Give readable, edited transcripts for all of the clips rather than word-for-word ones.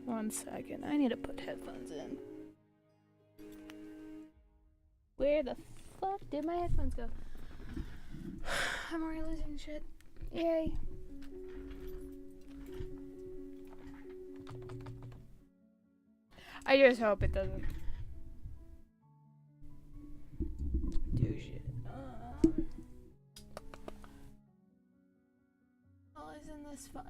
1 second. I need to put headphones in. Where the fuck did my headphones go? I'm already losing shit. Yay. I just hope it doesn't do shit. Oh, isn't this fun?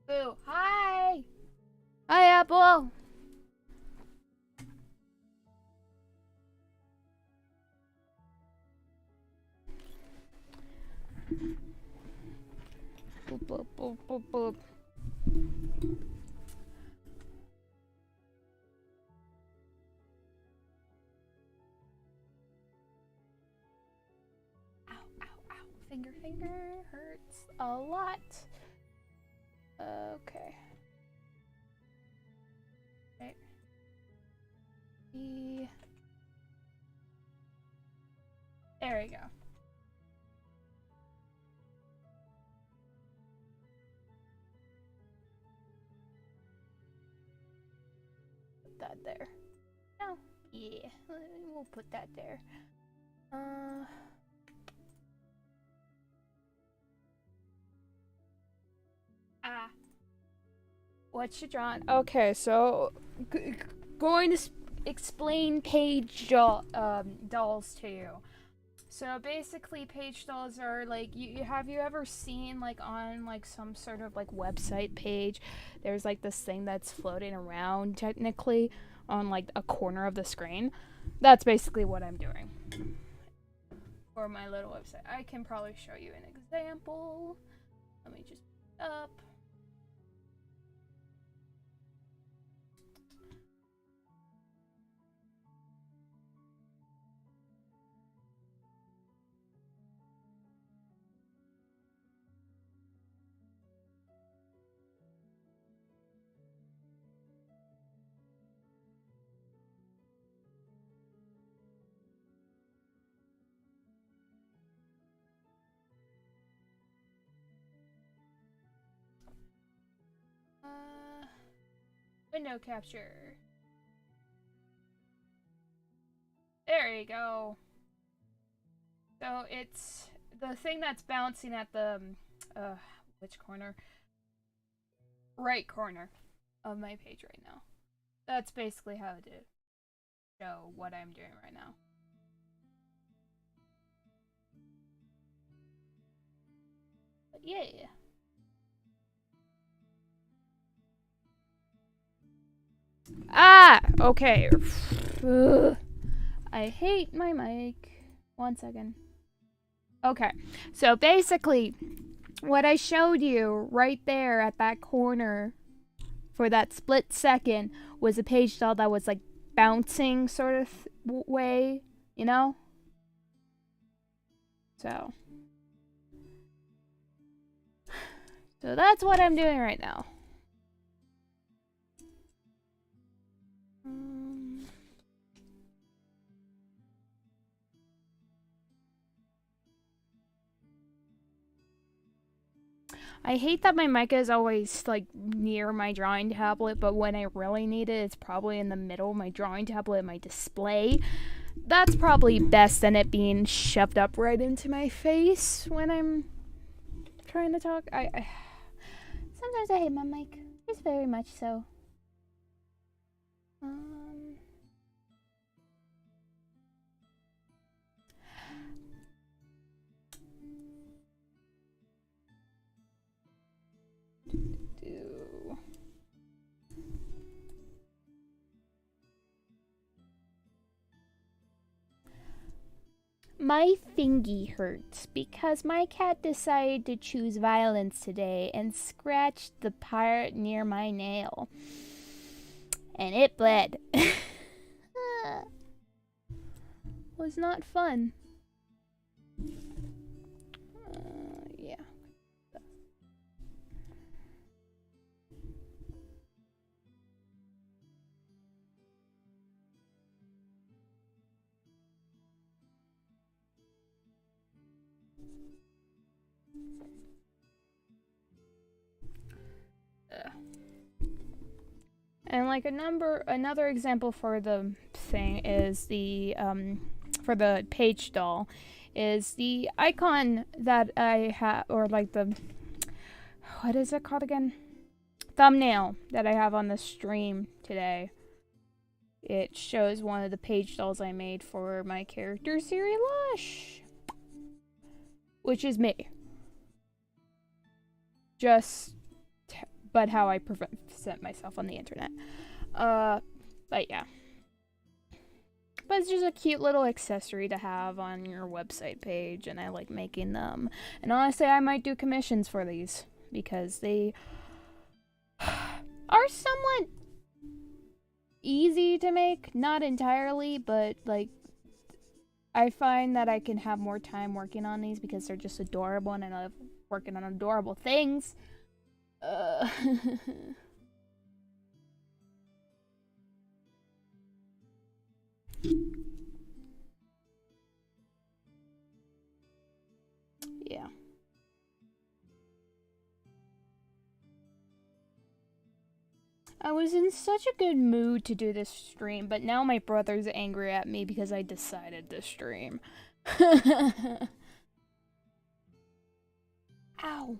Boo. Hi! Hi, Apple! Boop, boop, boop, boop, boop. Ow, ow, ow. Finger hurts a lot. Okay. Right. There we go. Put that there. No. Yeah. We'll put that there. What you drawing? Okay, so going to explain dolls to you. So basically, page dolls are like have you ever seen like on like some sort of like website page? There's like this thing that's floating around technically on like a corner of the screen. That's basically what I'm doing for my little website. I can probably show you an example. Let me just put it up. Window capture. There you go. So it's the thing that's bouncing at the which corner? Right corner of my page right now. That's basically how to show what I'm doing right now. But yeah. Ah! Okay. Ugh. I hate my mic. 1 second. Okay. So basically, what I showed you right there at that corner for that split second was a page doll that was like bouncing sort of way, you know? So that's what I'm doing right now. I hate that my mic is always like near my drawing tablet, but when I really need it, it's probably in the middle of my drawing tablet and my display. That's probably best than it being shoved up right into my face when I'm trying to talk. I sometimes I hate my mic. Just very much so. My fingy hurts because my cat decided to choose violence today and scratched the part near my nail. And it bled. Was not fun. Yeah. And like another example for the thing is the for the page doll is the icon that I have, or like the, what is it called again? Thumbnail that I have on the stream today. It shows one of the page dolls I made for my character Siri Lush, which is me. But how I present myself on the internet. But yeah. But it's just a cute little accessory to have on your website page, and I like making them. And honestly, I might do commissions for these, because they are somewhat easy to make. Not entirely, but like, I find that I can have more time working on these because they're just adorable, and I love working on adorable things. Yeah. I was in such a good mood to do this stream, but now my brother's angry at me because I decided to stream. Ow.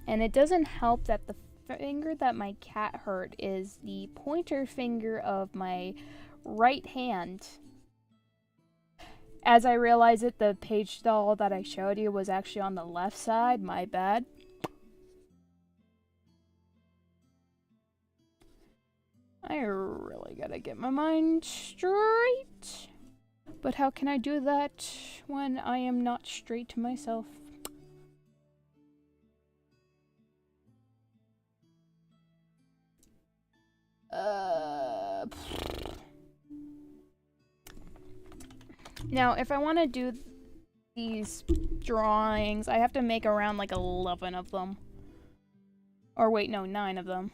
And it doesn't help that the finger that my cat hurt is the pointer finger of my right hand. As I realize it, the page doll that I showed you was actually on the left side. My bad. I really gotta get my mind straight. But how can I do that when I am not straight to myself? Now, if I want to do these drawings, I have to make around like 11 of them. Or wait, no, 9 of them.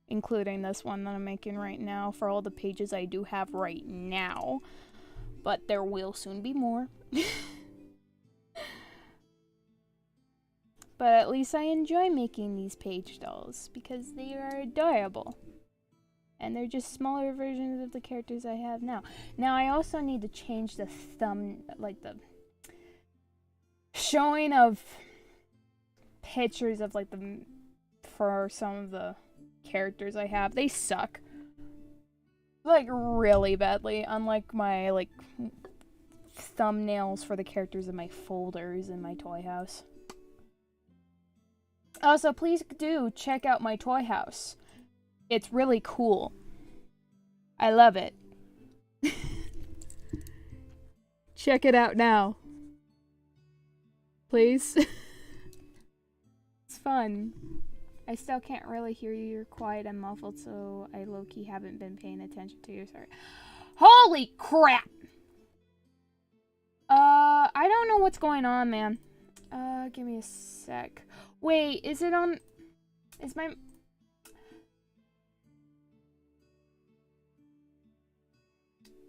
Including this one that I'm making right now for all the pages I do have right now. But there will soon be more. But at least I enjoy making these page dolls because they are adorable. And they're just smaller versions of the characters I have now. Now I also need to change the like the showing of pictures of like for some of the characters I have. They suck. Like really badly, unlike my like thumbnails for the characters in my folders in my Toyhouse. Also, please do check out my Toyhouse. It's really cool. I love it. Check it out now. Please. It's fun. I still can't really hear you. You're quiet and muffled, so I low-key haven't been paying attention to you. Sorry. Holy crap! I don't know what's going on, man. Give me a sec. Wait, is it on... Is my...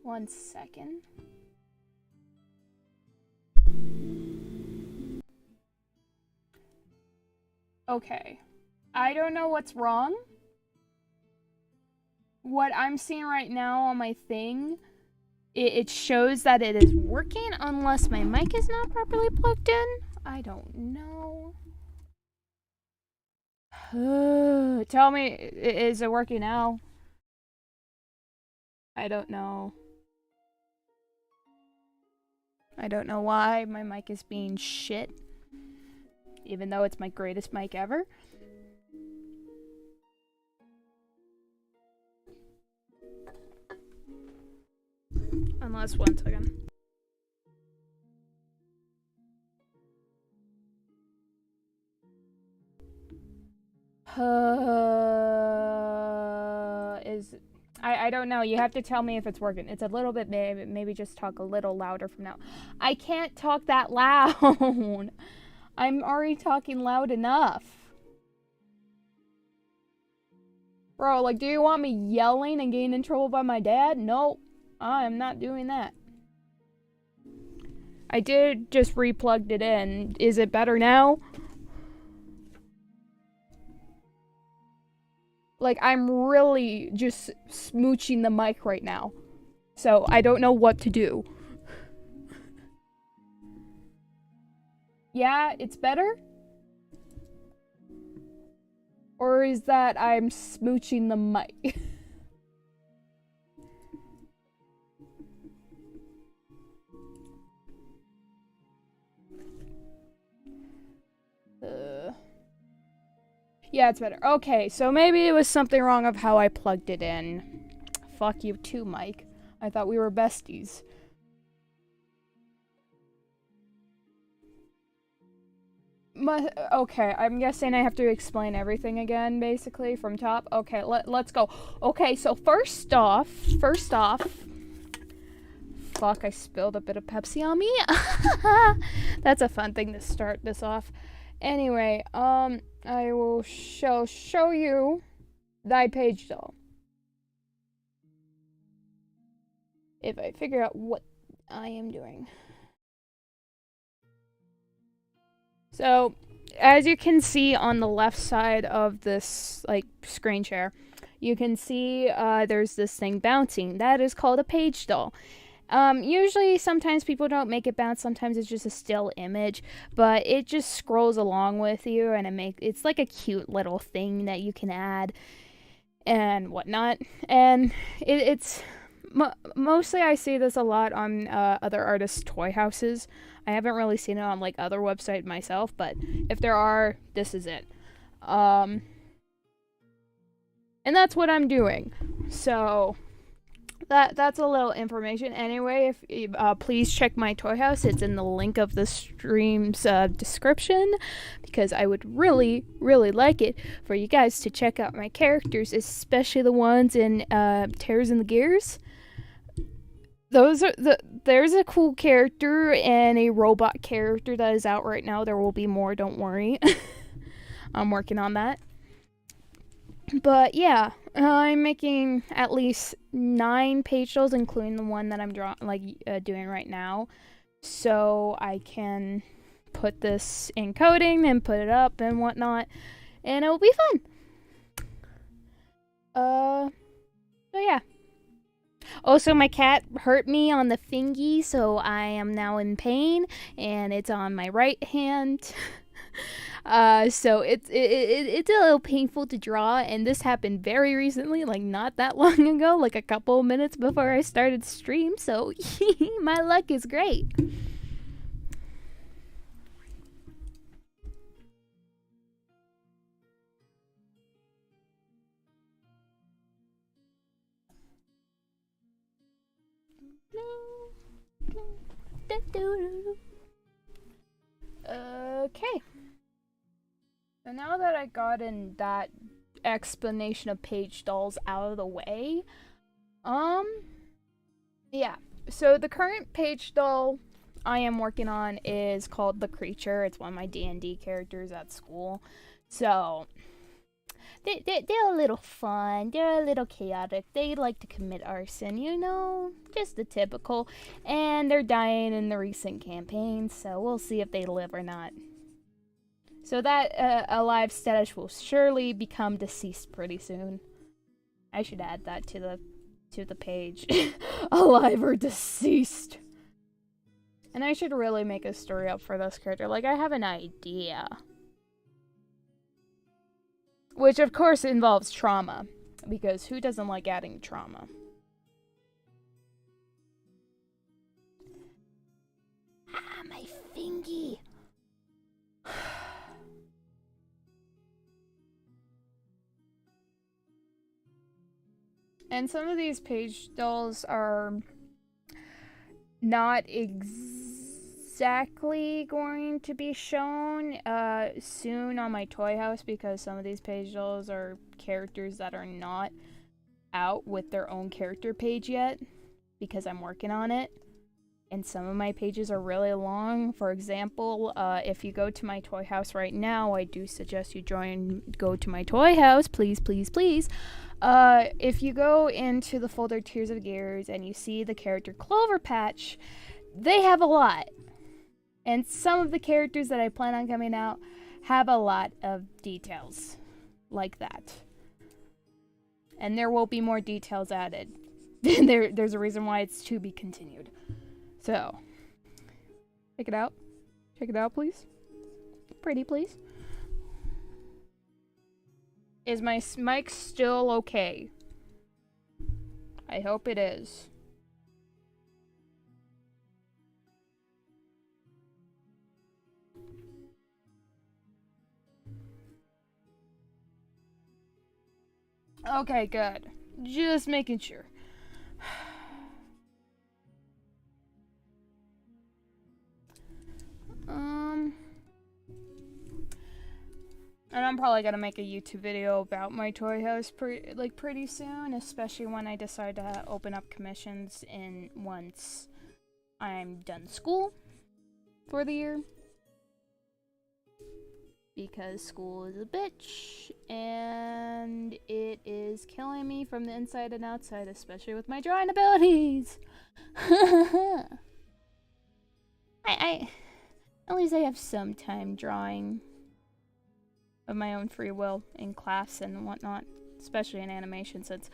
One second. Okay. I don't know what's wrong. What I'm seeing right now on my thing, it shows that it is working unless my mic is not properly plugged in. I don't know. Tell me, is it working now? I don't know. I don't know why my mic is being shit. Even though it's my greatest mic ever. Unless, one second. I don't know. You have to tell me if it's working. It's a little bit, maybe just talk a little louder from now. I can't talk that loud. I'm already talking loud enough. Bro, like, do you want me yelling and getting in trouble by my dad? Nope. I'm not doing that. I did just replugged it in. Is it better now? Like, I'm really just smooching the mic right now. So, I don't know what to do. Yeah, it's better? Or is that I'm smooching the mic? Yeah, it's better. Okay, so maybe it was something wrong of how I plugged it in. Fuck you too, Mike. I thought we were besties. Okay, I'm guessing I have to explain everything again, basically, from top. Okay, let's go. Okay, so first off, fuck, I spilled a bit of Pepsi on me. That's a fun thing to start this off. Anyway, I will show you thy page doll. If I figure out what I am doing. So, as you can see on the left side of this, like, screen share, you can see there's this thing bouncing. That is called a page doll. Usually, sometimes people don't make it bounce. Sometimes it's just a still image, but it just scrolls along with you, and it's like a cute little thing that you can add and whatnot. And it's mostly I see this a lot on other artists' Toyhouses. I haven't really seen it on like other websites myself, but if there are, this is it. And that's what I'm doing. So that's a little information. Anyway, if please check my Toyhouse. It's in the link of the stream's description, because I would really, really like it for you guys to check out my characters, especially the ones in Tears in the Gears. There's a cool character and a robot character that is out right now. There will be more, don't worry. I'm working on that. But yeah, I'm making at least 9 page dolls, including the one that I'm doing right now, so I can put this in coding and put it up and whatnot, and it will be fun. So yeah. Also, my cat hurt me on the fingy, so I am now in pain, and it's on my right hand. So it's a little painful to draw, and this happened very recently, like not that long ago, like a couple minutes before I started stream, so my luck is great. Okay. So now that I gotten that explanation of page dolls out of the way, yeah. So the current page doll I am working on is called The Creature. It's one of my D&D characters at school. So they're a little fun. They're a little chaotic. They like to commit arson, just the typical. And they're dying in the recent campaign, so we'll see if they live or not. So that alive status will surely become deceased pretty soon. I should add that to the page. Alive or deceased. And I should really make a story up for this character. Like, I have an idea. Which, of course, involves trauma. Because who doesn't like adding trauma? Ah, my fingy. And some of these page dolls are not exactly going to be shown soon on my Toyhouse, because some of these page dolls are characters that are not out with their own character page yet, because I'm working on it. And some of my pages are really long. For example, if you go to my Toyhouse right now, I do suggest you go to my Toyhouse, please, please, please. If you go into the folder Tears of Gears and you see the character Clover Patch, they have a lot. And some of the characters that I plan on coming out have a lot of details like that. and there will be more details added. There's a reason why it's to be continued. So, check it out. Check it out, please. Pretty, please. Is my mic still okay? I hope it is. Okay, good. Just making sure. And I'm probably gonna make a YouTube video about my Toyhouse pretty soon, especially when I decide to open up commissions once I'm done school for the year. Because school is a bitch, and it is killing me from the inside and outside, especially with my drawing abilities. At least I have some time drawing of my own free will in class and whatnot, especially in animation, since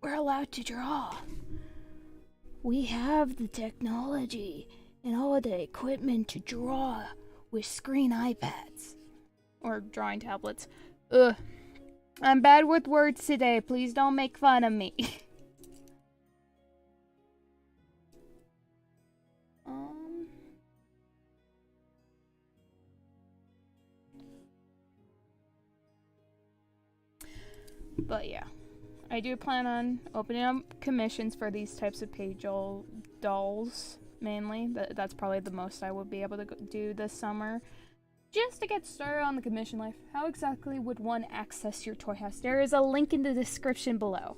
we're allowed to draw. We have the technology and all the equipment to draw with screen iPads or drawing tablets. Ugh. I'm bad with words today. Please don't make fun of me. But yeah, I do plan on opening up commissions for these types of Pagedolls mainly. That's probably the most I would be able to do this summer. Just to get started on the commission life, how exactly would one access your Toyhouse? There is a link in the description below.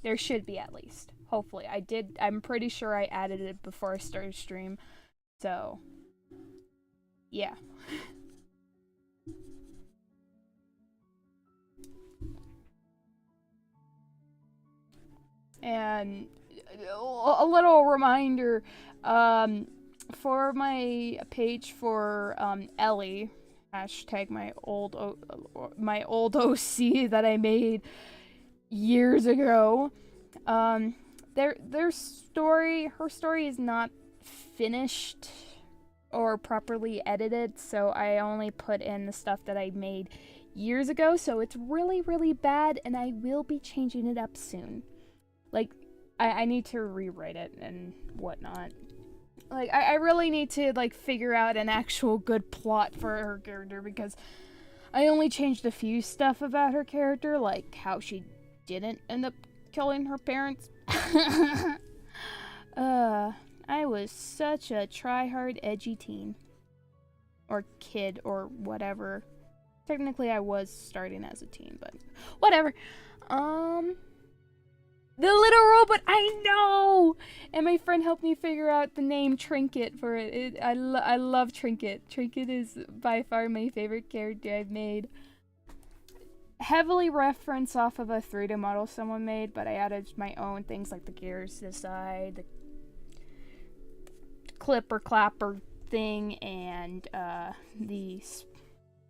There should be, at least. Hopefully. I'm pretty sure I added it before I started stream. So, yeah. And a little reminder, for my page for Ellie, hashtag my old OC that I made years ago. Her story is not finished or properly edited, so I only put in the stuff that I made years ago. So it's really, really bad, and I will be changing it up soon. Like, I need to rewrite it and whatnot. Like, I really need to, like, figure out an actual good plot for her character, because I only changed a few stuff about her character, like how she didn't end up killing her parents. I was such a try-hard, edgy teen. Or kid, or whatever. Technically, I was starting as a teen, but whatever. The little robot, I know! And my friend helped me figure out the name Trinket for it. I love Trinket. Trinket is by far my favorite character I've made. Heavily referenced off of a 3D model someone made, but I added my own things like the gears to the side, the clipper clapper thing, and the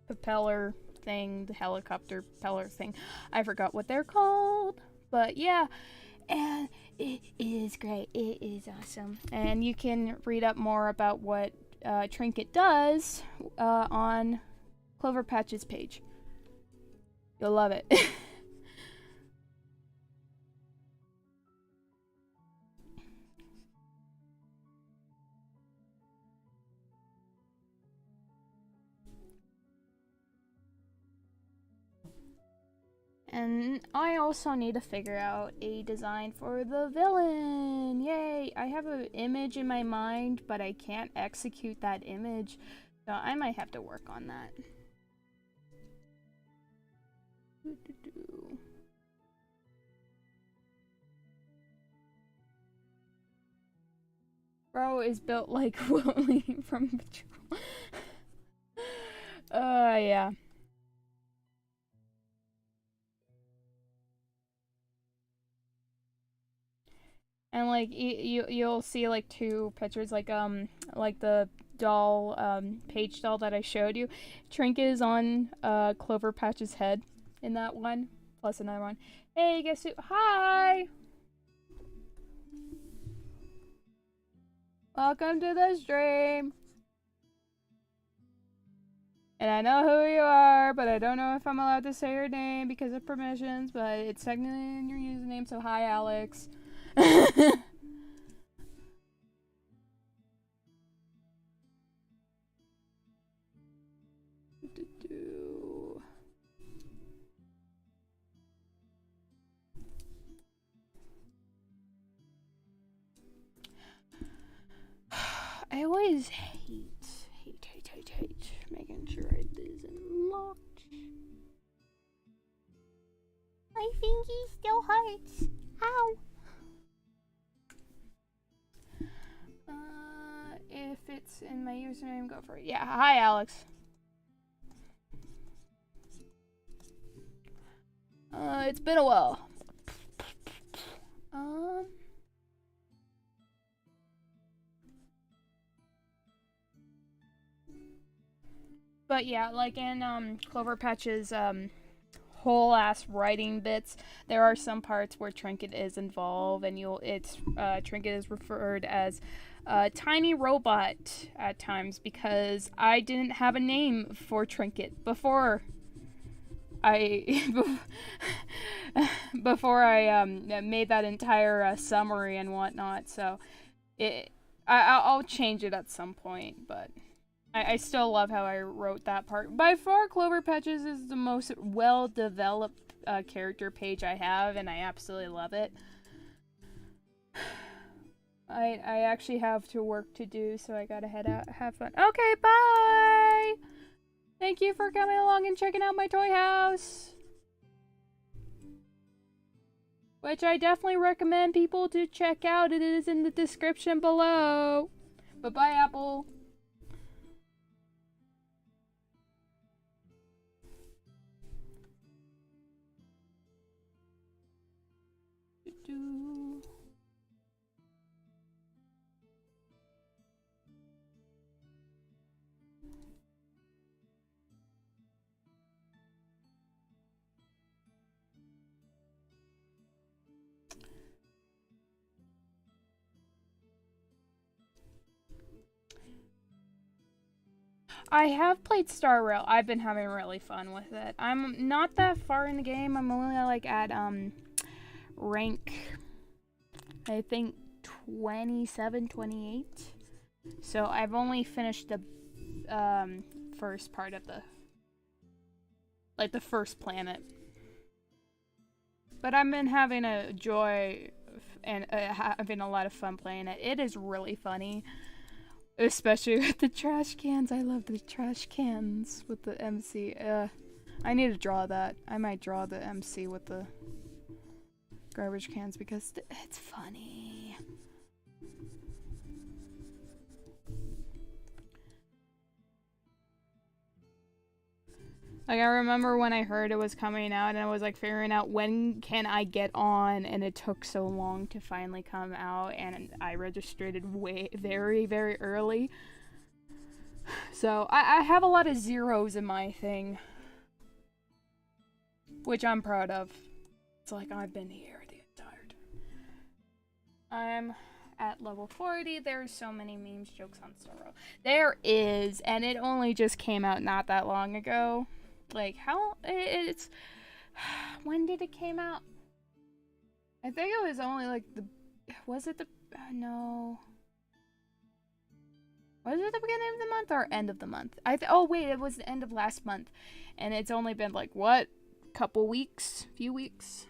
propeller thing, the helicopter propeller thing. I forgot what they're called. But yeah, and it is great. It is awesome. And you can read up more about what Trinket does on Clover Patch's page. You'll love it. And I also need to figure out a design for the villain. Yay! I have an image in my mind, but I can't execute that image. So I might have to work on that. Bro is built like Willie from Patrol. Yeah. And like you'll see like two pictures, like the doll, page doll that I showed you. Trinket is on Clover Patch's head in that one, plus another one. Hey, guess who? Hi! Welcome to the stream. And I know who you are, but I don't know if I'm allowed to say your name because of permissions, but it's technically in your username, so hi, Alex. I always hate making sure it isn't locked. My fingy still hurts. Ow. If it's in my username, go for it. Yeah, hi, Alex. It's been a while. But yeah, like in Clover Patch's whole ass writing bits, there are some parts where Trinket is involved, and Trinket is referred as a tiny robot at times because I didn't have a name for Trinket before I made that entire summary and whatnot. So I'll change it at some point, but I still love how I wrote that part. By far, Clover Patches is the most well-developed character page I have, and I absolutely love it. I actually have to work to do, so I gotta head out. Have fun. Okay, bye! Thank you for coming along and checking out my toy house. Which I definitely recommend people to check out. It is in the description below. Bye-bye, Apple. I have played Star Rail. I've been having really fun with it. I'm not that far in the game. I'm only like at rank, I think 27, 28. So I've only finished the first part of the first planet. But I've been having a joy and having a lot of fun playing it. It is really funny. Especially with the trash cans. I love the trash cans with the MC. I need to draw that. I might draw the MC with the garbage cans because it's funny. Like, I remember when I heard it was coming out and I was like figuring out when can I get on, and it took so long to finally come out, and I registered it very, very early. So I have a lot of zeros in my thing, which I'm proud of. It's like I've been here the entire time. I'm at level 40. There's so many memes, jokes on Sorrow. There is, and it only just came out not that long ago. Like, it's when did it came out? I think it was only like no. Was it the beginning of the month or end of the month? Oh wait, it was the end of last month. And it's only been like, what? Few weeks?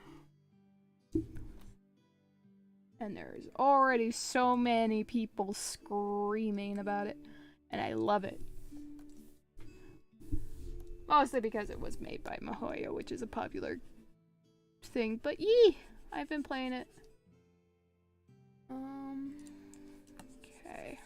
And there's already so many people screaming about it. And I love it. Mostly because it was made by Mahoya, which is a popular thing. But I've been playing it. Okay.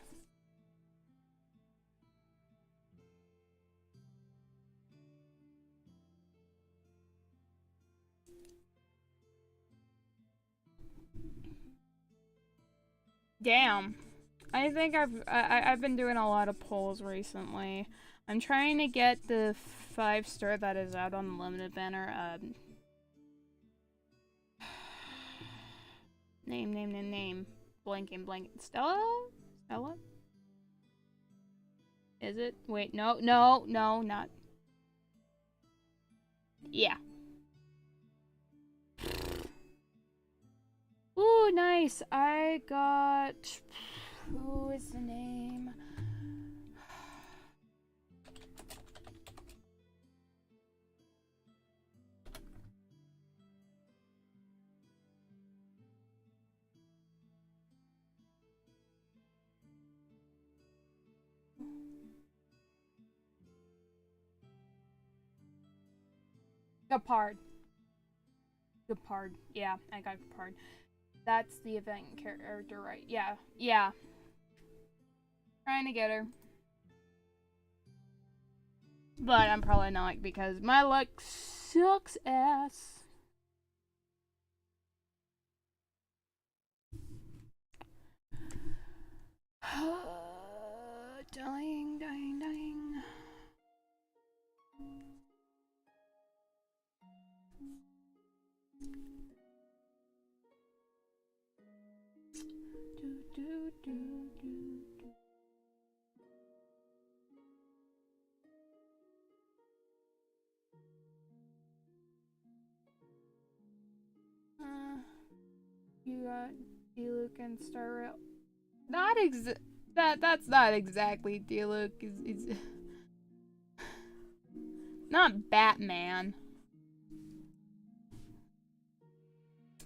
Damn. I think I've been doing a lot of polls recently. I'm trying to get the 5-star that is out on the limited banner. Name. Blanking. Stella? Stella? Is it? Wait, no, not. Yeah. Ooh, nice. I got... Who is the name? Gepard. Yeah, I got Gepard. That's the event character, right? Yeah. Trying to get her. But I'm probably not because my luck sucks ass. Dying. You got D-Luke and Star Rail. That's not exactly D-Luke. Is not Batman.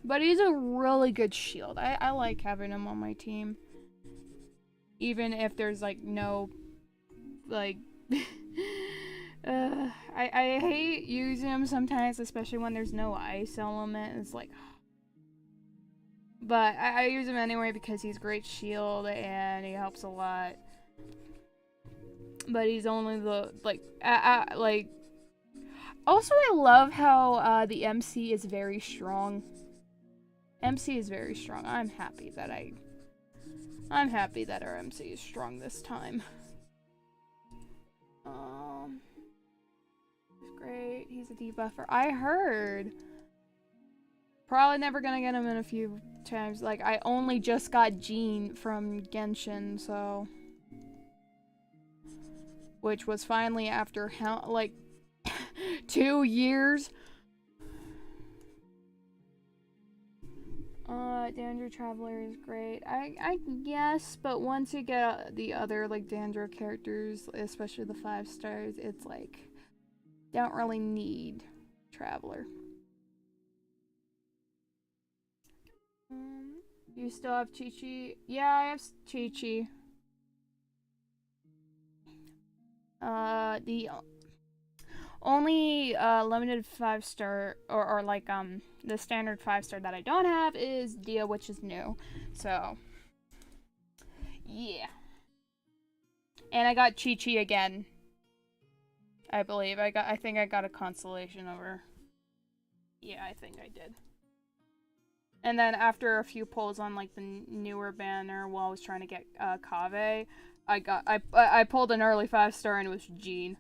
But he's a really good shield. I like having him on my team. Even if there's like no like I hate using him sometimes, especially when there's no ice element. It's like but I use him anyway because he's great shield and he helps a lot. But he's only the like also I love how the MC is very strong. MC is very strong. I'm happy that our MC is strong this time. Great. He's a debuffer. I heard. Probably never gonna get him in a few times. Like, I only just got Jean from Genshin, so... Which was finally after how, like, 2 years. Dandruff Traveler is great. I guess, but once you get the other, like, Dandruff characters, especially the 5 stars, it's like, don't really need Traveler. You still have Chi-Chi? Yeah, I have Chi-Chi. The only limited 5-star or like the standard 5-star that I don't have is Dia, which is new. So yeah. And I got Chi-Chi again. I believe I think I got a constellation over. Yeah, I think I did. And then after a few pulls on like the newer banner while I was trying to get Kaveh, I pulled an early 5-star and it was Jean.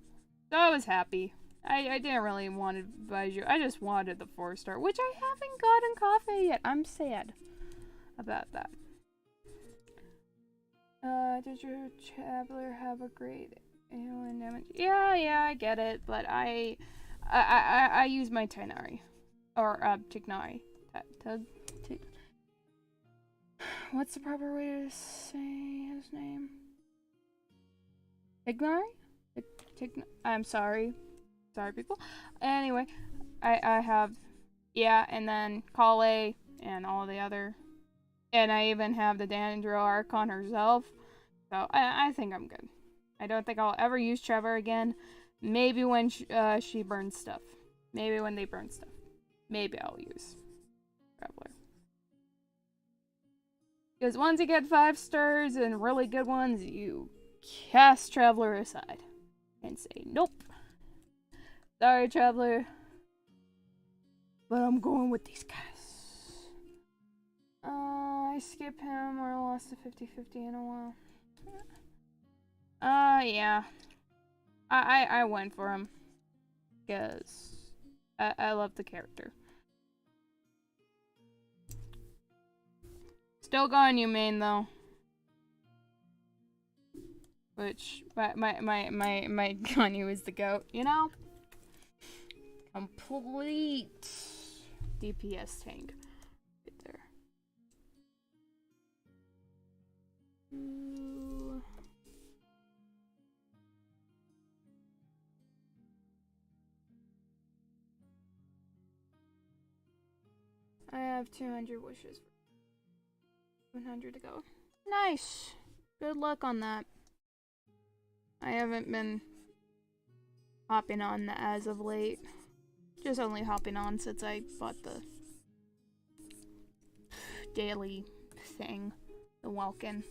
So I was happy. I didn't really want to advise you. I just wanted the 4-star, which I haven't gotten Kaveh yet. I'm sad about that. Does your Traveler have a great alien damage? Yeah, I get it, but I use my Tighnari. Or, Tighnari. What's the proper way to say his name? Tighnari? I'm sorry. Sorry, people. Anyway, I have, yeah, and then Kale and all the other, and I even have the Dandro Archon herself. So I think I'm good. I don't think I'll ever use Trevor again. Maybe when she burns stuff. Maybe when they burn stuff. Maybe I'll use Traveler. Because once you get 5 stars and really good ones, you cast Traveler aside and say, nope. Sorry, Traveler. But I'm going with these guys. I I skip him or lost a 50-50 in a while? Yeah. I went for him. Because I love the character. Still going humane though. Which my Ganyu is the goat, you know? Complete DPS tank. Right there. Ooh. I have 200 wishes. 100 to go. Nice. Good luck on that. I haven't been hopping on as of late. Just only hopping on since I bought the daily thing, the Welkin.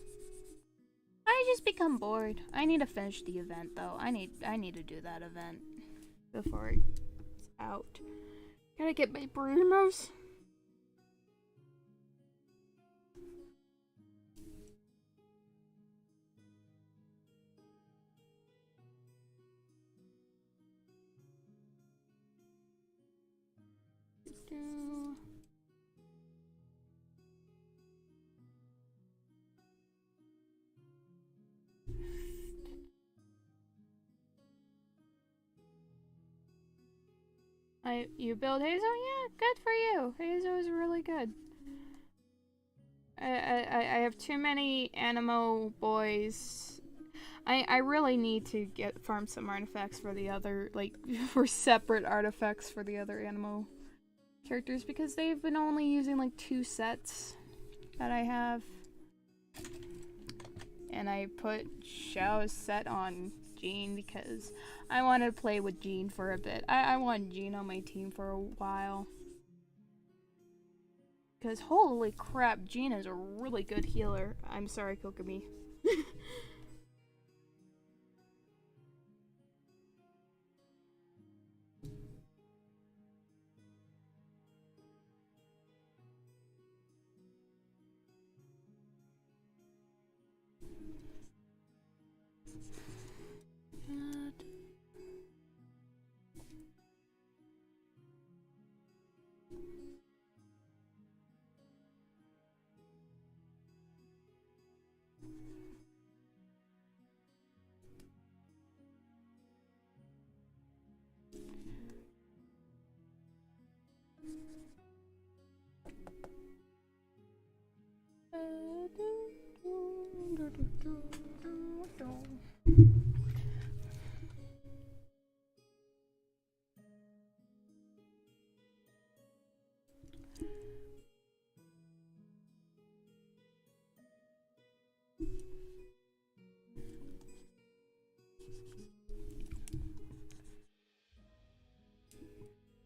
I just become bored. I need to finish the event though. I need to do that event before it's out. Gotta get my primos. You build Hazel? Yeah, good for you. Hazel is really good. I have too many Animo boys. I really need to farm some artifacts for the other, like, for separate artifacts for the other Animo characters because they've been only using like 2 sets that I have. And I put Xiao's set on Jean because I wanted to play with Jean for a bit. I want Jean on my team for a while. Because holy crap, Jean is a really good healer. I'm sorry, Kokomi.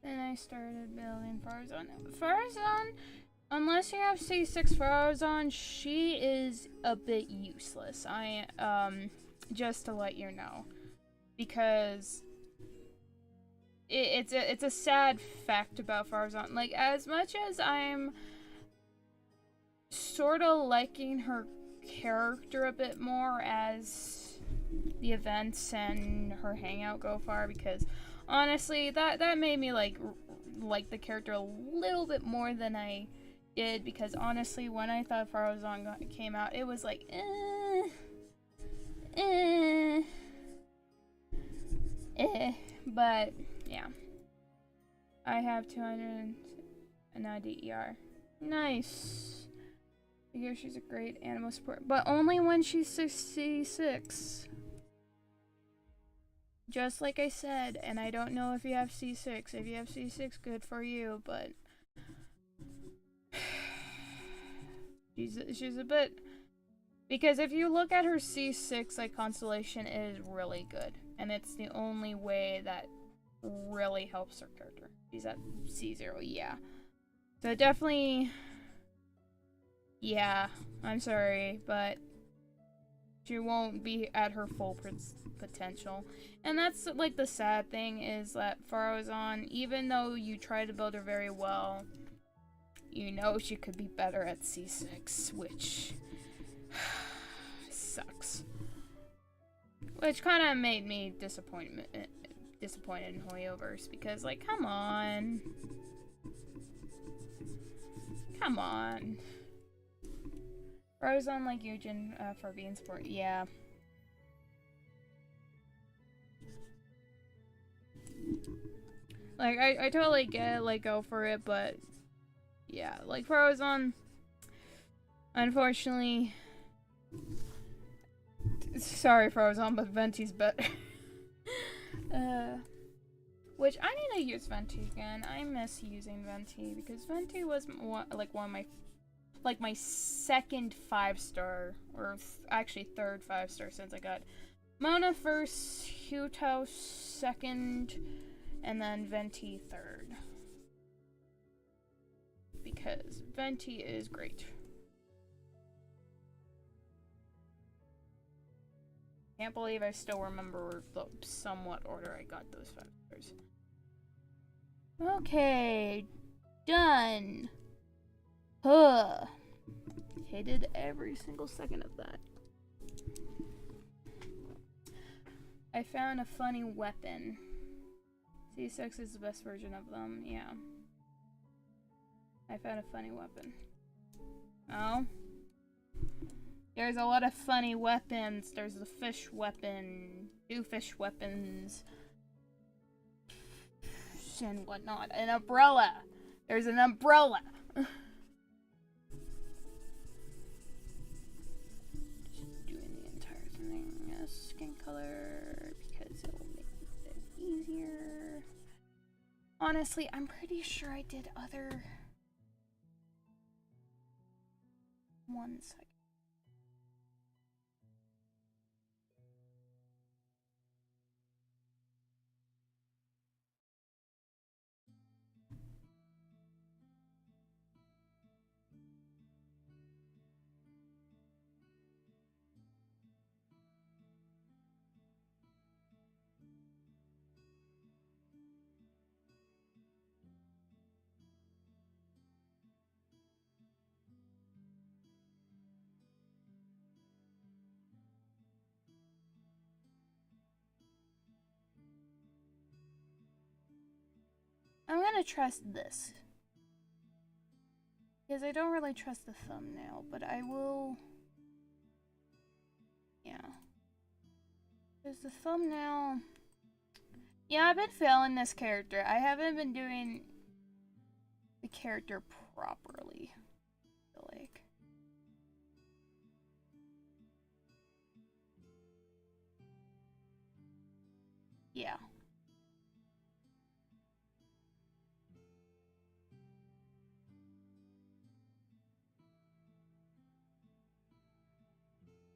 Then I started building Farazan. Farazan, unless you have C6 Farazan, she is a bit useless. Just to let you know. Because it's a sad fact about Farazan. Like, as much as I'm sort of liking her character a bit more as the events and her hangout go far, because honestly, that made me like the character a little bit more than I did, because honestly, when I thought Farazan came out, it was like, but yeah. I have 200 and now DER. Nice. I hear she's a great animal support, but only when she's 66. Just like I said, and I don't know if you have C6. If you have C6, good for you, but she's a bit, because if you look at her C6, like, constellation, it is really good, and it's the only way that really helps her character. She's at C0, yeah. So definitely, yeah, I'm sorry, but she won't be at her full potential. And that's, like, the sad thing is that Farazan, even though you try to build her very well, you know she could be better at C6, which sucks. Which kind of made me disappointed in Hoyoverse, because, like, come on. Come on. Rose on, like, Eugen for being support. Yeah. Like, I totally get it, like, go for it, but yeah, like, Frozone, unfortunately, sorry, Frozone, but Venti's better. Which, I need to use Venti again. I miss using Venti, because Venti was, like, one of my, like, my second 5-star, or actually third 5-star since I got Mona first, Toyhouse second, and then Venti third. Because Venti is great. Can't believe I still remember the somewhat order I got those 5 stars. Okay, done. Huh. Hated every single second of that. I found a funny weapon. C6 is the best version of them, yeah. I found a funny weapon. Oh? There's a lot of funny weapons. There's the fish weapon, 2 fish weapons, and whatnot. An umbrella! There's an umbrella! Just doing the entire thing. Skin color, because it will make it easier. Honestly, I'm pretty sure I did other ones. I'm gonna trust this. Because I don't really trust the thumbnail, but I will... Yeah. Because the thumbnail... Yeah, I've been failing this character. I haven't been doing the character properly, I feel like. Yeah.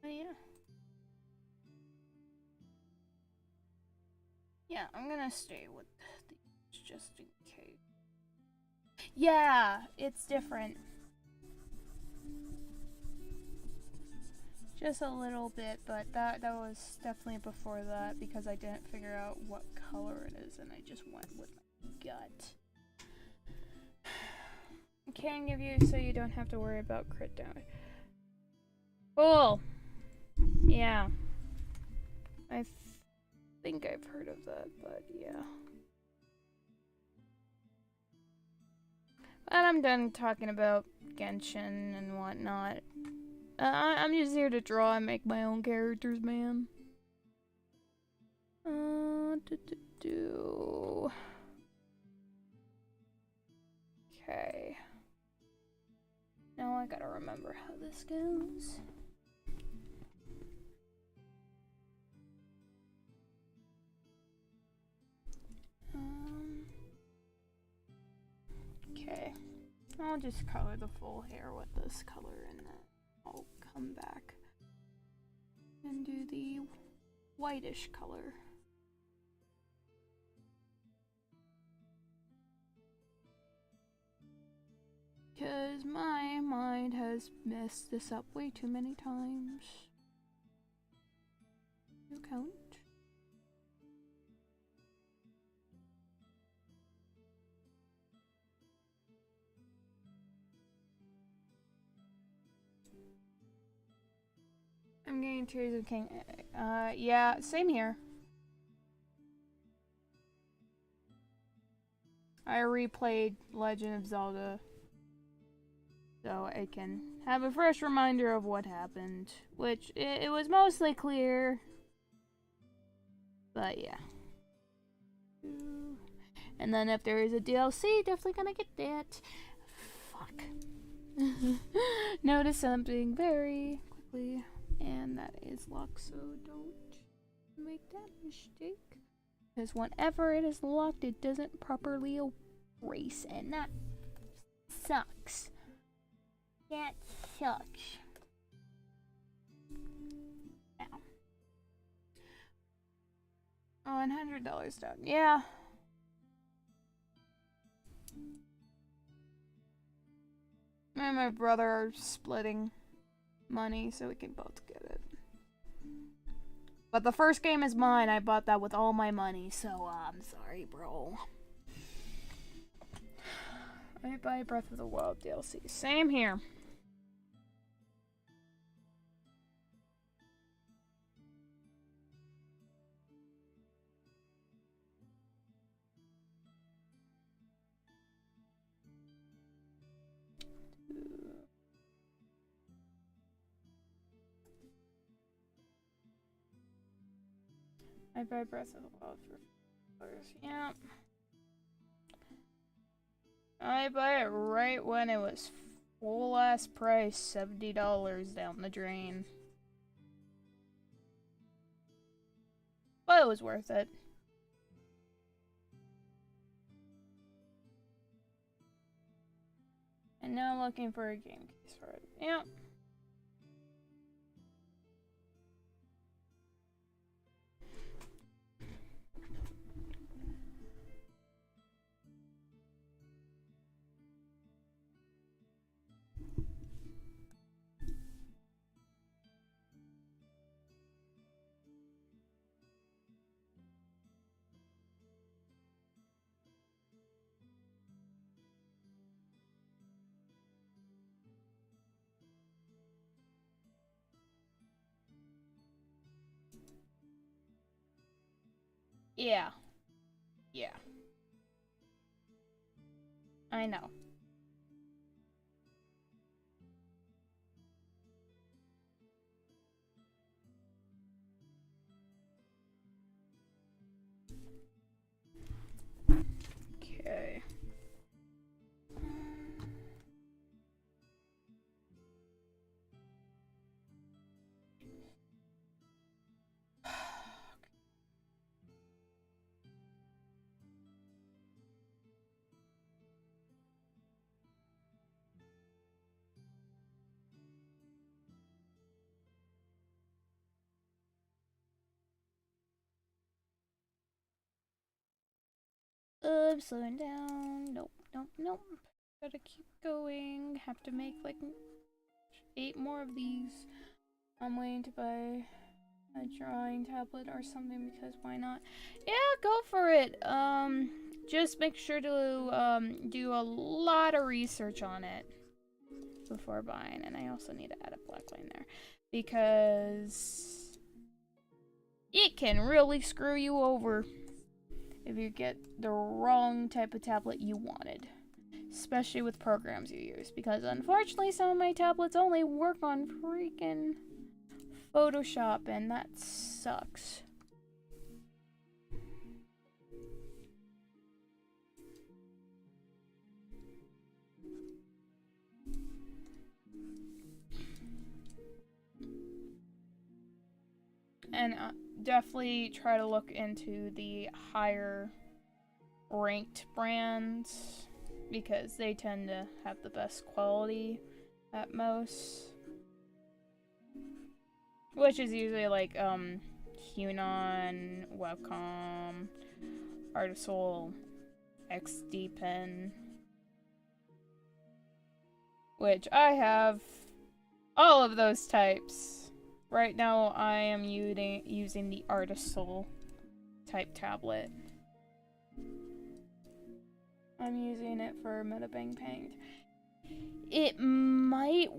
Oh, yeah. Yeah, I'm gonna stay with these just in case. Yeah, it's different. Just a little bit, but that was definitely before that because I didn't figure out what color it is and I just went with my gut. I can give you so you don't have to worry about crit damage. Cool. Yeah. I think I've heard of that, but yeah. But I'm done talking about Genshin and whatnot. I'm just here to draw and make my own characters, man. Okay. Now I gotta remember how this goes. Okay. I'll just color the full hair with this color and then I'll come back and do the whitish color. Because my mind has messed this up way too many times. You count? I'm getting Tears of King. Yeah, same here. I replayed Legend of Zelda, so I can have a fresh reminder of what happened, which it was mostly clear, but yeah. And then if there is a DLC, definitely gonna get that. Fuck. Notice something very quickly, and that is locked, so don't make that mistake. Because whenever it is locked, it doesn't properly erase, and that sucks. That sucks. Now. $100 down. Yeah. Me and my brother are splitting money so we can both get it. But the first game is mine. I bought that with all my money, so I'm sorry, bro. I buy Breath of the Wild DLC. Same here. I buy Breath of the Wild for $4. Yeah. I buy it right when it was full ass price, $70 down the drain. But it was worth it. And now looking for a game case for it. Yeah. Yeah. Yeah. I know. Okay. I'm slowing down. Nope, nope, nope. Gotta keep going. Have to make like 8 more of these. I'm waiting to buy a drawing tablet or something because why not? Yeah, go for it. Just make sure to do a lot of research on it before buying. And I also need to add a black line there because it can really screw you over if you get the wrong type of tablet you wanted, especially with programs you use, because unfortunately some of my tablets only work on freaking Photoshop, and that sucks. And definitely try to look into the higher ranked brands because they tend to have the best quality at most. Which is usually like Hunon, Webcom, Artisol, XD Pen. Which I have all of those types. Right now I am using the Artisol type tablet. I'm using it for Metabang Paint. It might...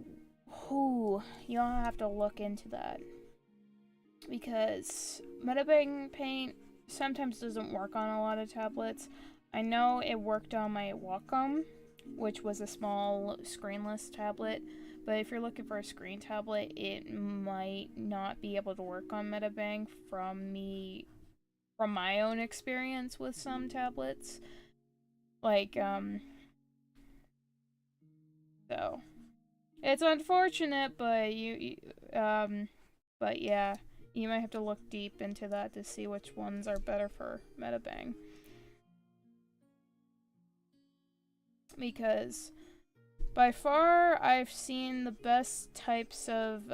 Ooh, you'll have to look into that. because Metabang Paint sometimes doesn't work on a lot of tablets. I know it worked on my Wacom, which was a small screenless tablet, but if you're looking for a screen tablet, it might not be able to work on Metabang from my own experience with some tablets. Like, so it's unfortunate, but but yeah, you might have to look deep into that to see which ones are better for Metabang. Because by far, I've seen the best types of,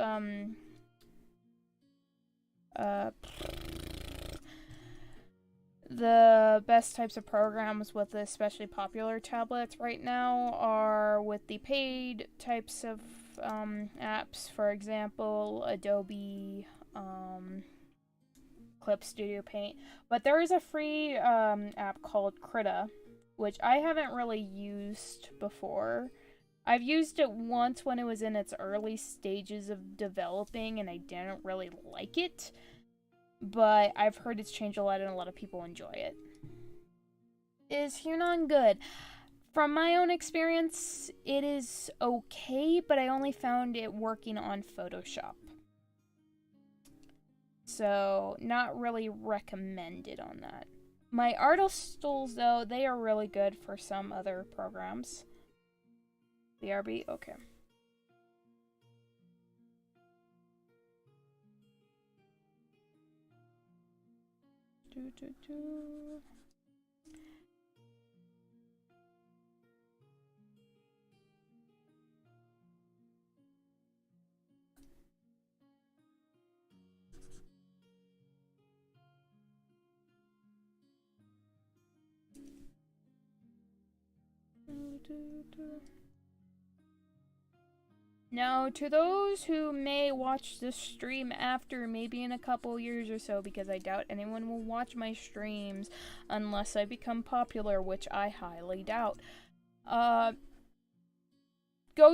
the best types of programs with especially popular tablets right now are with the paid types of apps. For example, Adobe, Clip Studio Paint. But there is a free app called Krita, which I haven't really used before. I've used it once when it was in its early stages of developing, and I didn't really like it. But I've heard it's changed a lot and a lot of people enjoy it. Is Hunan good? From my own experience, it is okay, but I only found it working on Photoshop. So, not really recommended on that. My Artistools, though, they are really good for some other programs. BRB? Okay. Now, to those who may watch this stream after, maybe in a couple years or so, because I doubt anyone will watch my streams unless I become popular, which I highly doubt. Go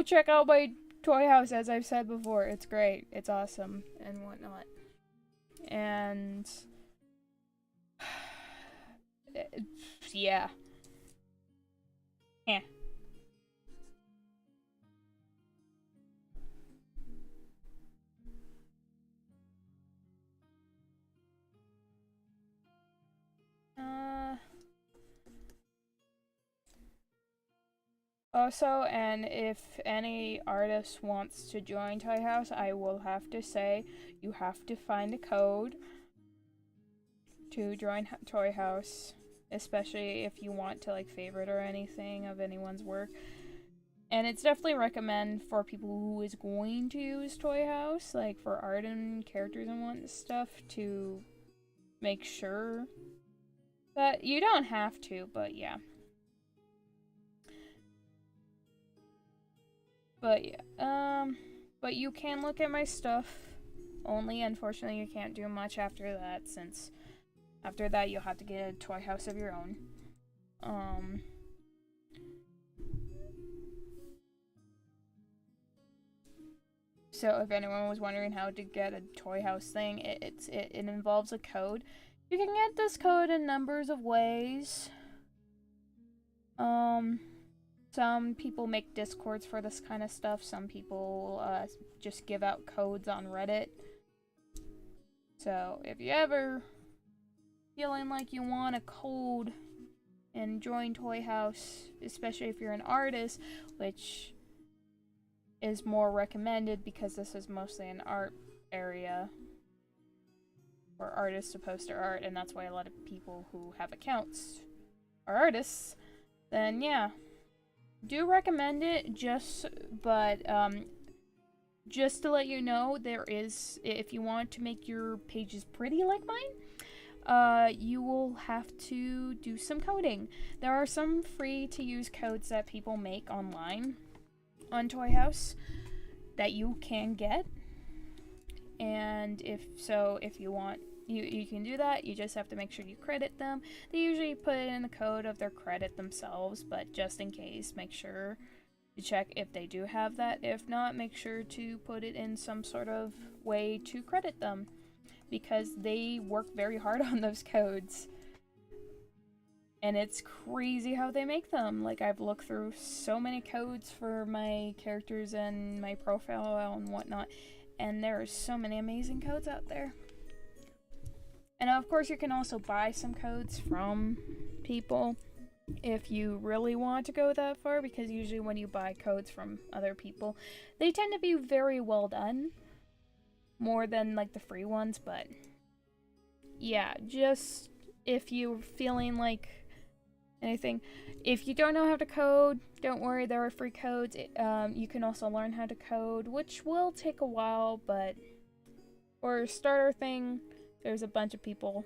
check out my Toyhouse, as I've said before. It's great. It's awesome, and whatnot. And yeah. Eh. Also, and if any artist wants to join Toyhouse, I will have to say you have to find a code to join Toyhouse, especially if you want to like favorite or anything of anyone's work. And it's definitely recommend for people who is going to use Toyhouse, like for art and characters and what stuff, to make sure that you don't have to, but yeah. But yeah, but you can look at my stuff. Only, unfortunately, you can't do much after that, since after that you'll have to get a Toyhouse of your own. So if anyone was wondering how to get a Toyhouse thing, it involves a code. You can get this code in numbers of ways. Some people make Discords for this kind of stuff. Some people just give out codes on Reddit. So if you ever feeling like you want a code and join Toyhouse, especially if you're an artist, which is more recommended because this is mostly an art area where artists to post their art, and that's why a lot of people who have accounts are artists, then yeah. Do recommend it, but just to let you know, there is, if you want to make your pages pretty like mine, you will have to do some coding. There are some free to use codes that people make online on Toyhouse that you can get, and if you want, you can do that. You just have to make sure you credit them. They usually put it in the code of their credit themselves, but just in case, make sure to check if they do have that. If not, make sure to put it in some sort of way to credit them. because they work very hard on those codes. And it's crazy how they make them. Like, I've looked through so many codes for my characters and my profile and whatnot, and there are so many amazing codes out there. And of course, you can also buy some codes from people if you really want to go that far, because usually when you buy codes from other people, they tend to be very well done, more than like the free ones. But yeah, just if you're feeling like anything, if you don't know how to code, don't worry, there are free codes. You can also learn how to code, which will take a while, but for a starter thing, there's a bunch of people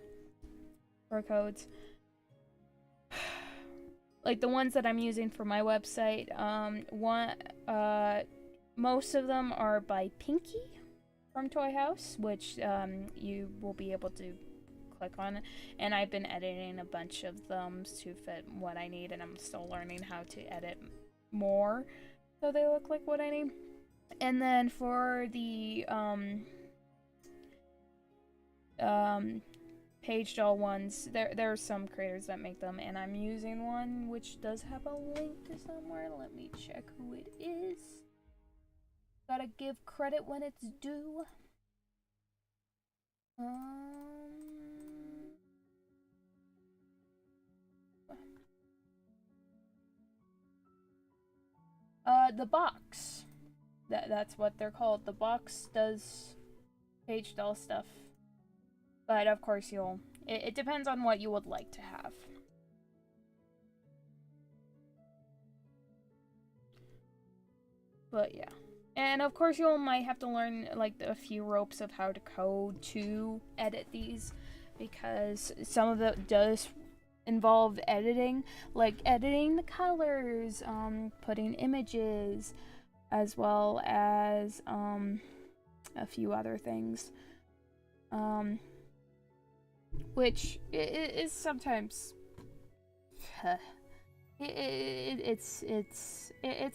for codes. Like the ones that I'm using for my website, most of them are by Pinky from Toyhouse, which you will be able to click on it. And I've been editing a bunch of them to fit what I need, and I'm still learning how to edit more so they look like what I need. And then for the Pagedolls ones, there are some creators that make them, and I'm using one which does have a link to somewhere. Let me check who it is. Gotta give credit when it's due. The Box. That's what they're called. The Box does Pagedolls stuff. But of course it depends on what you would like to have. But yeah. And of course you might have to learn like a few ropes of how to code to edit these, because some of it does involve editing, like editing the colors, putting images, as well as a few other things, which is sometimes it's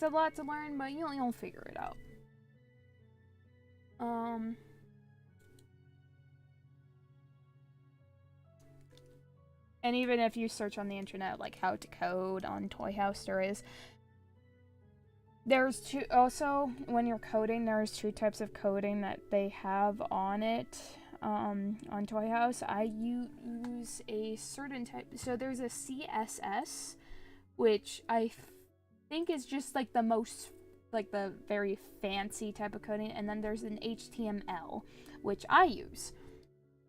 a lot to learn, but you'll figure it out. And even if you search on the internet, like how to code on Toyhouse, there's two, also, when you're coding, there's two types of coding that they have on it, on Toyhouse. I use a certain type, so there's a CSS, which I think is just like the most, like the very fancy type of coding, and then there's an HTML, which I use,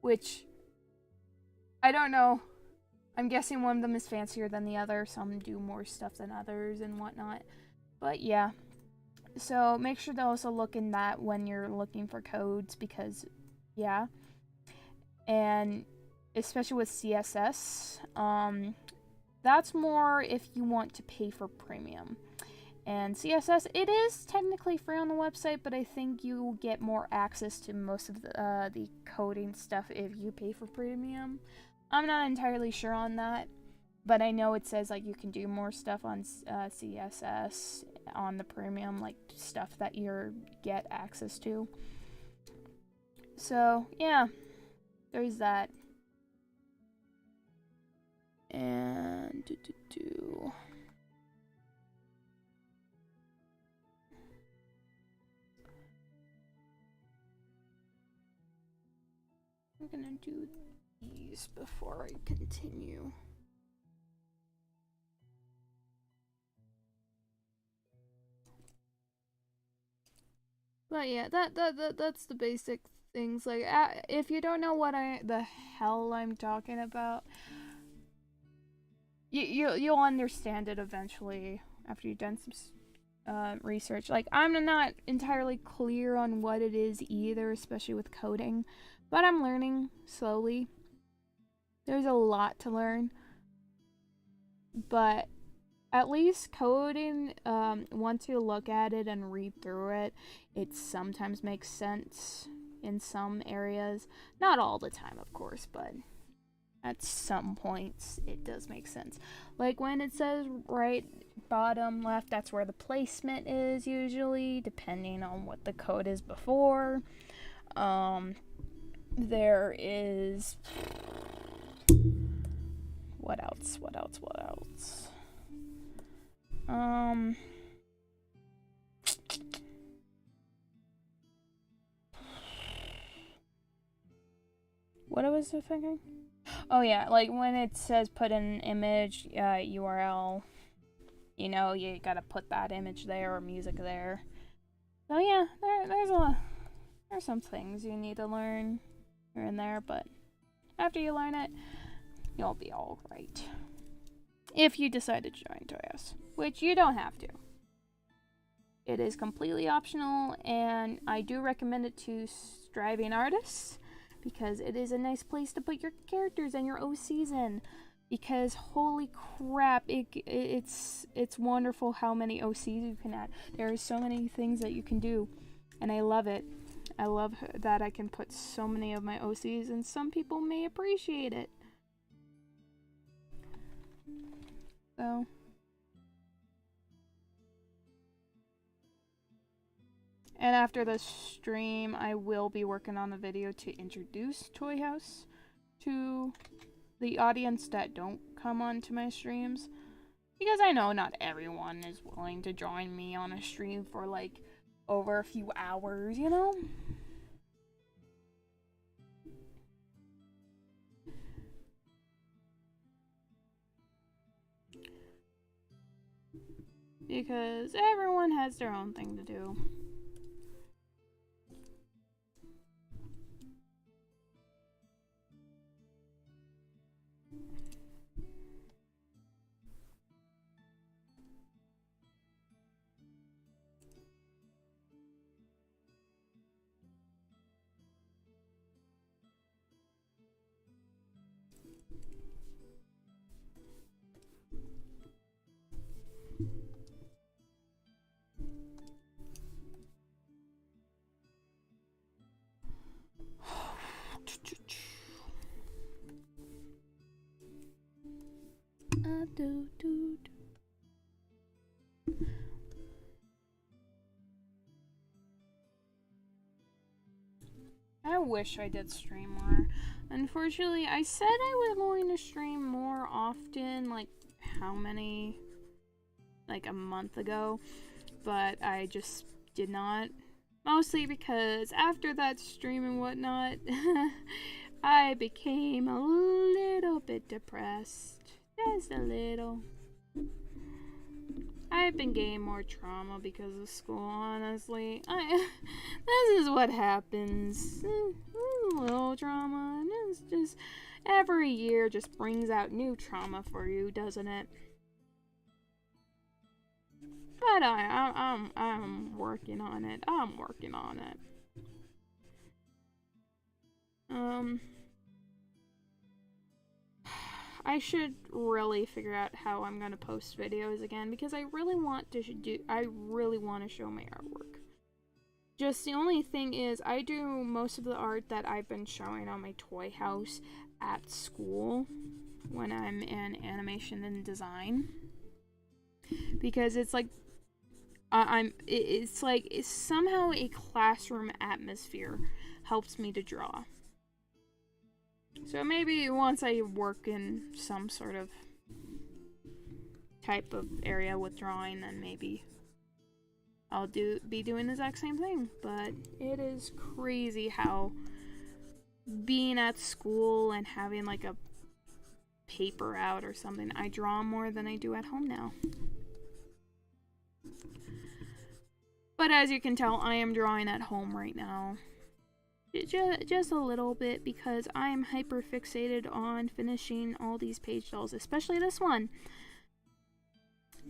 which, I don't know, I'm guessing one of them is fancier than the other. Some do more stuff than others and whatnot. But yeah. So make sure to also look in that when you're looking for codes, because yeah. And especially with CSS, that's more if you want to pay for premium. And CSS, it is technically free on the website, but I think you will get more access to most of the coding stuff if you pay for premium. I'm not entirely sure on that, but I know it says like you can do more stuff on CSS on the premium, like stuff that you get access to. So yeah, there's that. And I'm gonna do these before I continue. But yeah, that's the basic things. Like, if you don't know what the hell I'm talking about, you'll understand it eventually after you've done some research. Like, I'm not entirely clear on what it is either, especially with coding, but I'm learning slowly. There's a lot to learn, but at least coding, once you look at it and read through it, it sometimes makes sense in some areas. Not all the time, of course, but at some points it does make sense. Like when it says right bottom left, that's where the placement is usually, depending on what the code is before. there is... What else? What else? What else? What was I thinking? Oh yeah, like when it says put in an image, URL, you know, you gotta put that image there or music there. So yeah, there's some things you need to learn here and there, but after you learn it, you'll be all right. If you decide to join Toyhouse, which you don't have to. It is completely optional, and I do recommend it to striving artists because it is a nice place to put your characters and your OCs in. Because holy crap, it's wonderful how many OCs you can add. There are so many things that you can do, and I love it. I love that I can put so many of my OCs, and some people may appreciate it. So, and after the stream, I will be working on a video to introduce Toyhouse to the audience that don't come onto my streams. Because I know not everyone is willing to join me on a stream for like over a few hours, you know? Because everyone has their own thing to do. I wish I did stream more. Unfortunately, I said I was going to stream more often, like how many? Like a month ago, but I just did not. Mostly because after that stream and whatnot, I became a little bit depressed. Just a little. I've been getting more trauma because of school, honestly. This is what happens. A little trauma, and it's just every year just brings out new trauma for you, doesn't it? But I'm working on it. I'm working on it. I should really figure out how I'm gonna post videos again because I really want to show my artwork. Just the only thing is I do most of the art that I've been showing on my Toyhouse at school when I'm in animation and design. Because it's like it's somehow a classroom atmosphere helps me to draw. So maybe once I work in some sort of type of area with drawing, then maybe I'll be doing the exact same thing. But it is crazy how being at school and having like a paper out or something, I draw more than I do at home now. But as you can tell, I am drawing at home right now. Just a little bit because I am hyper fixated on finishing all these Pagedolls, especially this one.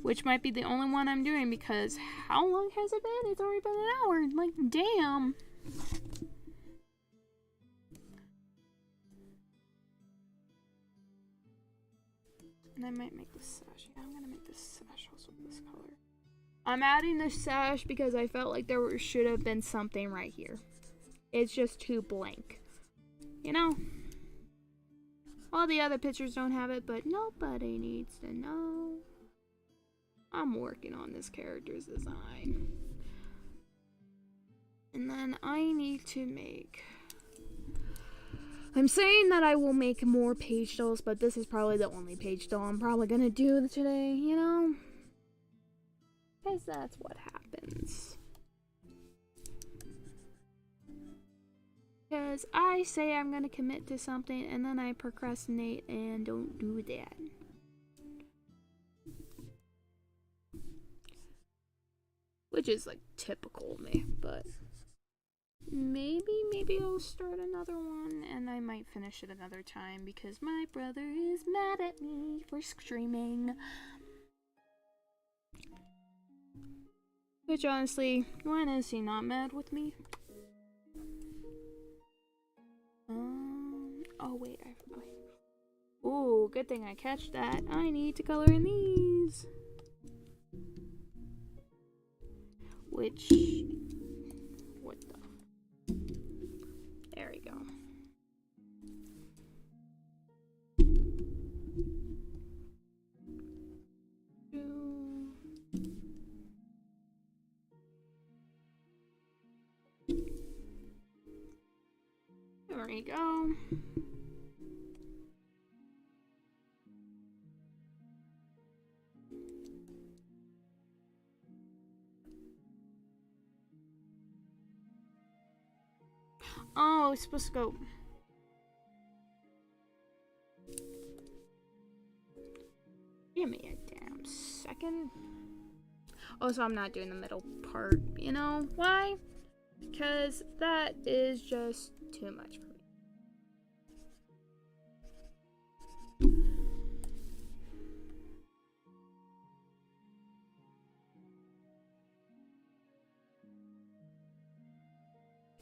Which might be the only one I'm doing because how long has it been? It's already been an hour. Like, damn. And I might make this sash. Yeah, I'm gonna make this sash also this color. I'm adding this sash because I felt like there should have been something right here. It's just too blank. You know? All the other pictures don't have it, but nobody needs to know. I'm working on this character's design. And then I need to make I'm saying that I will make more page dolls, but this is probably the only page doll I'm probably gonna do today, you know? Because that's what happens. Because I say I'm gonna commit to something and then I procrastinate and don't do that. Which is like typical of me, but maybe I'll start another one and I might finish it another time because my brother is mad at me for streaming. Which honestly, when is he not mad with me? Oh wait, ooh, good thing I catch that. I need to color in these. Which, what the? There we go. There we go. Oh, it's supposed to go. Give me a damn second. Oh, so I'm not doing the middle part, you know? Why? Because that is just too much for me.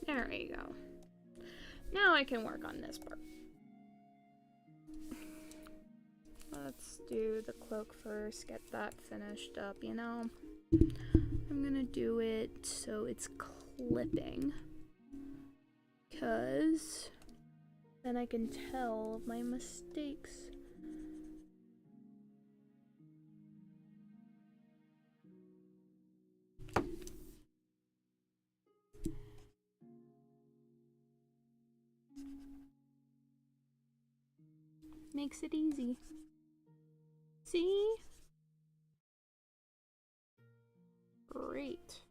There we go. Now I can work on this part. Let's do the cloak first, get that finished up, you know? I'm gonna do it so it's clipping. Because then I can tell my mistakes. Makes it easy. See? Great.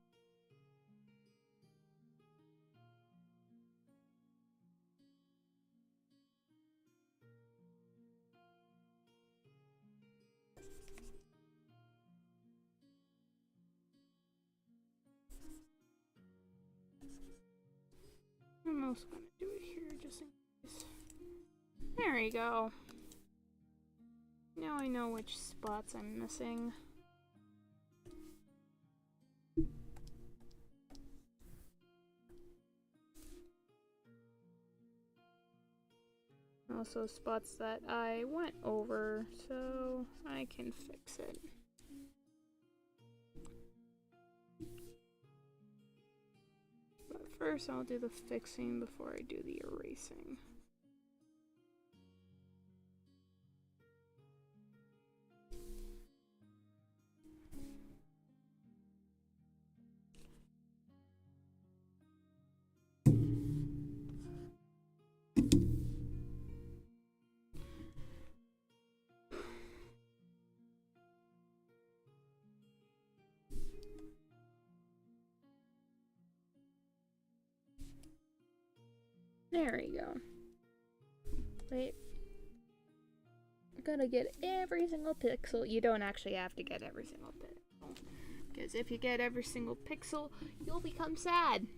I'm also gonna do it here just in case. There we go. Now I know which spots I'm missing. Also spots that I went over, so I can fix it. But first I'll do the fixing before I do the erasing. There we go. Wait. Gotta get every single pixel. You don't actually have to get every single pixel. Because if you get every single pixel, you'll become sad.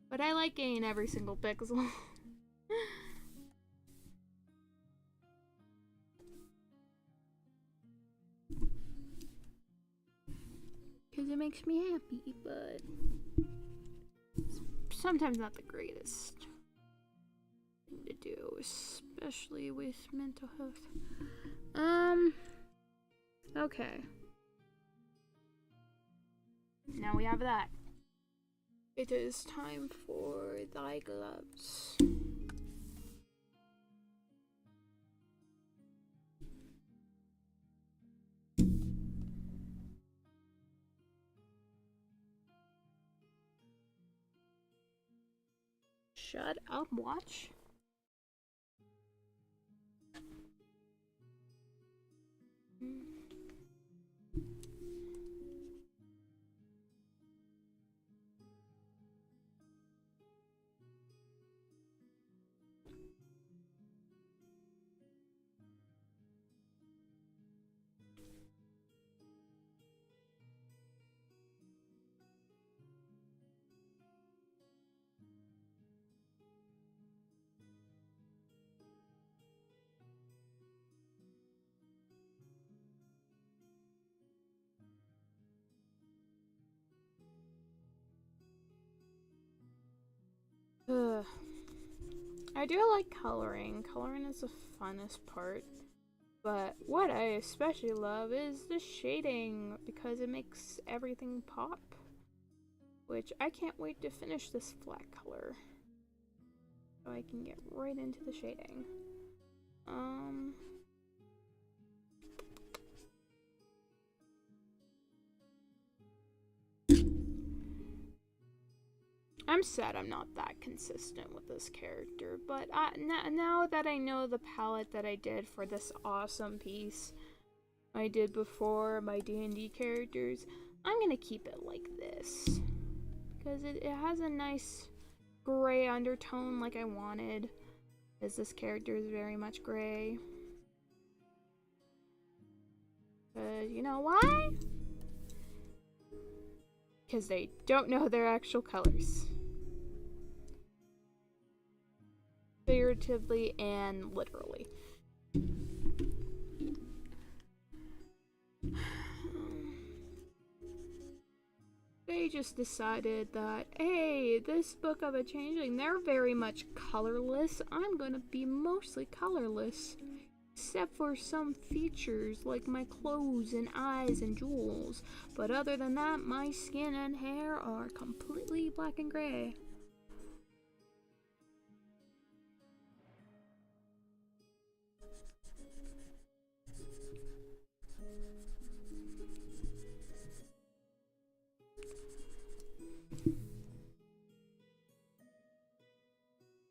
But I like getting every single pixel. Because it makes me happy, but it's sometimes not the greatest thing to do, especially with mental health. Okay. Now we have that. It is time for thy gloves. Shut up, watch. I do like coloring. Coloring is the funnest part. But what I especially love is the shading because it makes everything pop. Which I can't wait to finish this flat color. So I can get right into the shading. I'm sad I'm not that consistent with this character, but now that I know the palette that I did for this awesome piece I did before my D&D characters, I'm gonna keep it like this. Because it has a nice gray undertone like I wanted, as this character is very much gray. You know why? Because they don't know their actual colors. Figuratively and literally. They just decided that, hey, this book of a changeling, they're very much colorless. I'm gonna be mostly colorless. Except for some features like my clothes and eyes and jewels. But other than that, my skin and hair are completely black and gray.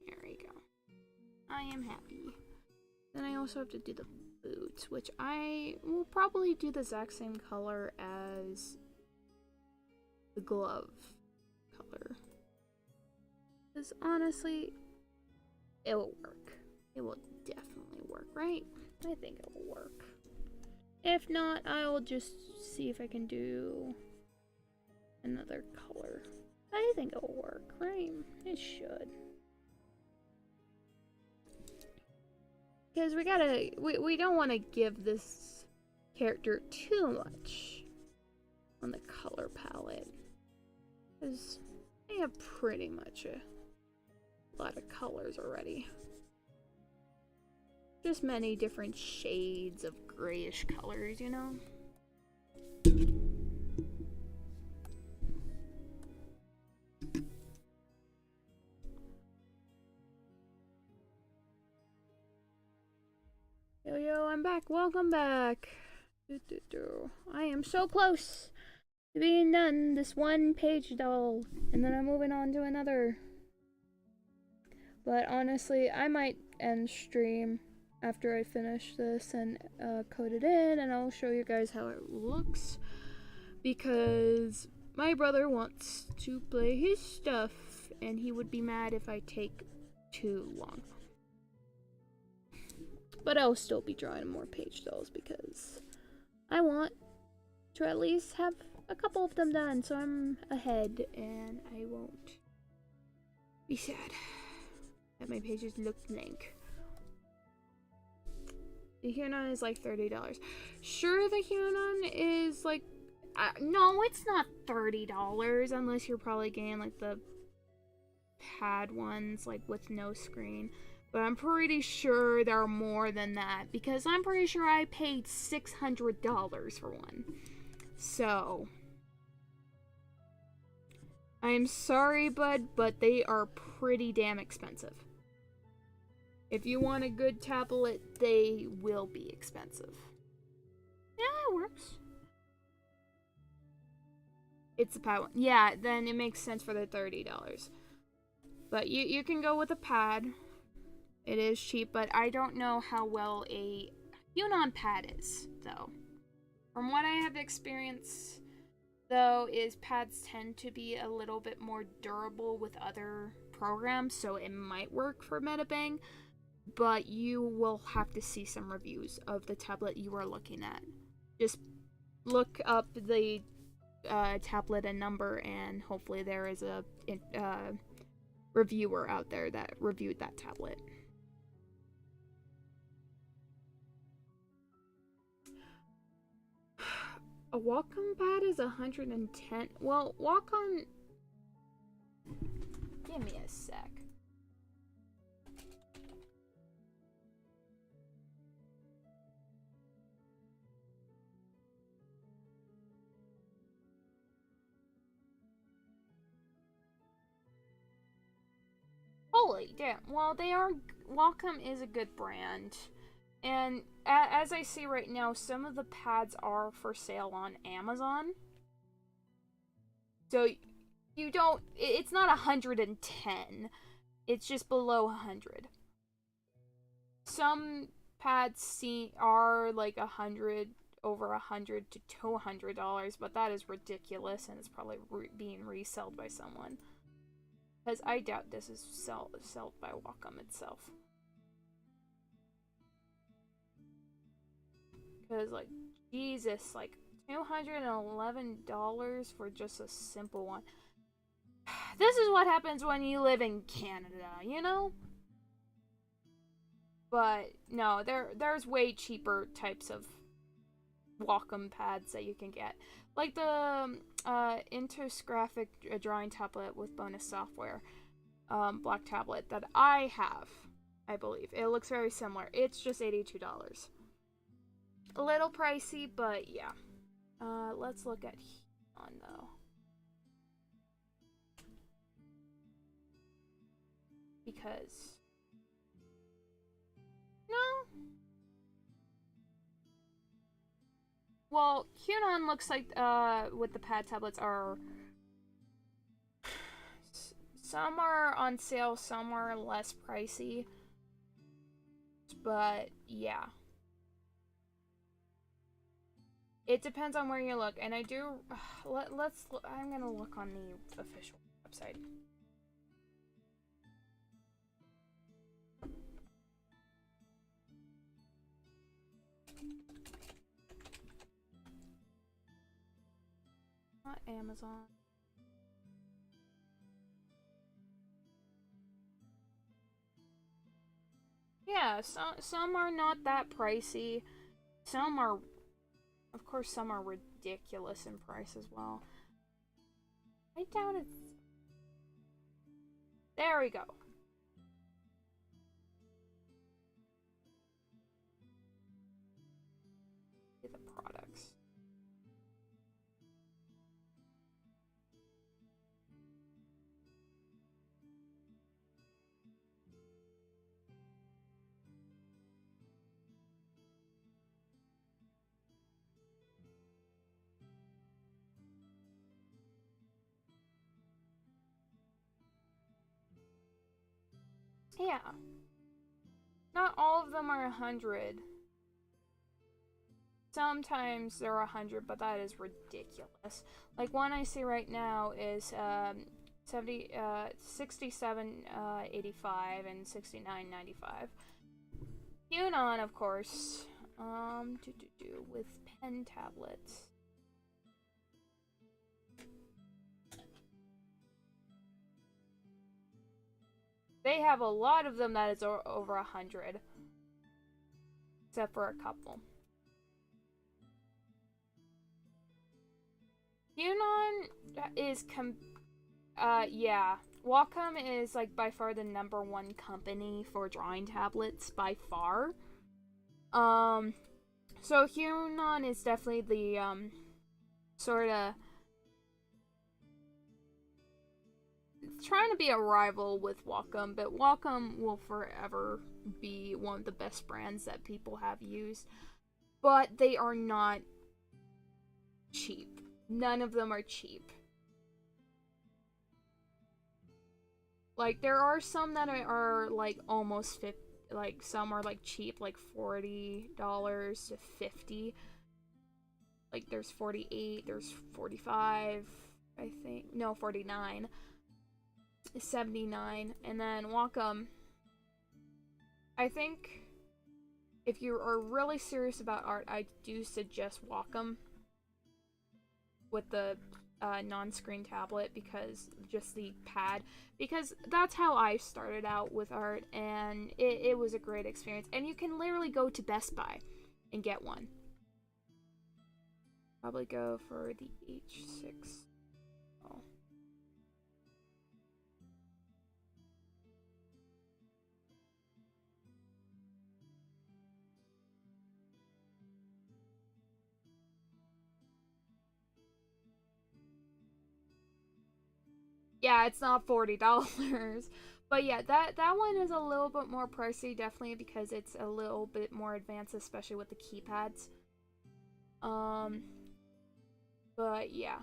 There we go. I am happy. Then I also have to do the boots, which I will probably do the exact same color as the glove color. Because honestly, it will work. It will definitely work, right? I think it will work. If not, I will just see if I can do another color. I think it will work, right? It should. Because we don't want to give this character too much on the color palette. Because they have pretty much a lot of colors already. Just many different shades of grayish colors, you know? Yo, I'm back. Welcome back. I am so close to being done this one Pagedolls, and then I'm moving on to another. But honestly, I might end stream after I finish this and code it in, and I'll show you guys how it looks. Because my brother wants to play his stuff, and he would be mad if I take too long. But I'll still be drawing more Pagedolls because I want to at least have a couple of them done, so I'm ahead and I won't be sad that my pages look blank. The Hunan is like $30. Sure, the Hunan is like no, it's not $30 unless you're probably getting like the pad ones like with no screen. But I'm pretty sure there are more than that because I'm pretty sure I paid $600 for one. So, I'm sorry, bud, but they are pretty damn expensive. If you want a good tablet, they will be expensive. Yeah, it works. It's a pad one. Yeah, then it makes sense for the $30. But you can go with a pad. It is cheap, but I don't know how well a Hunan pad is, though. From what I have experienced, though, is pads tend to be a little bit more durable with other programs, so it might work for Metabang, but you will have to see some reviews of the tablet you are looking at. Just look up the tablet and number, and hopefully there is a reviewer out there that reviewed that tablet. A Wacom pad is 110. Well, Wacom. Give me a sec. Holy damn. Well, they are. Wacom is a good brand. And as I see right now, some of the pads are for sale on Amazon. So you don't. It's not 110. It's just below 100. Some pads are like over $100 to $200, but that is ridiculous, and it's probably being resold by someone. Because I doubt this is sold by Wacom itself. Because, like, Jesus, like, $211 for just a simple one. This is what happens when you live in Canada, you know? But, no, there's way cheaper types of Wacom pads that you can get. Like the Intersgraphic drawing tablet with bonus software, black tablet that I have, I believe. It looks very similar. It's just $82. A little pricey, but yeah. Let's look at Hunon though. Because no. Well, Hunon looks like with the pad tablets are some are on sale, some are less pricey. But yeah. It depends on where you look, and I do. I'm gonna look on the official website. Not Amazon. Yeah, some are not that pricey. Some are. Of course, some are ridiculous in price as well. I doubt it's... There we go. The products. Yeah. Not all of them are 100. Sometimes they're 100, but that is ridiculous. Like one I see right now is 67.85 and 69.95. Hunon, of course. With pen tablets. They have a lot of them that is over 100. Except for a couple. Hunon is yeah. Wacom is like by far the #1 company for drawing tablets by far. So Hunon is definitely the sorta trying to be a rival with Wacom, but Wacom will forever be one of the best brands that people have used. But they are not cheap. None of them are cheap. Like, there are some that are like almost 50, like some are like cheap, like $40 to $50. Like there's 48, there's 45, I think. No, 49. 79, and then Wacom. I think if you are really serious about art, I do suggest Wacom with the non-screen tablet, because just the pad, because that's how I started out with art, and it was a great experience. And you can literally go to Best Buy and get one. Probably go for the H6. Oh. Yeah, it's not $40. But yeah, that one is a little bit more pricey, definitely, because it's a little bit more advanced, especially with the keypads. But yeah.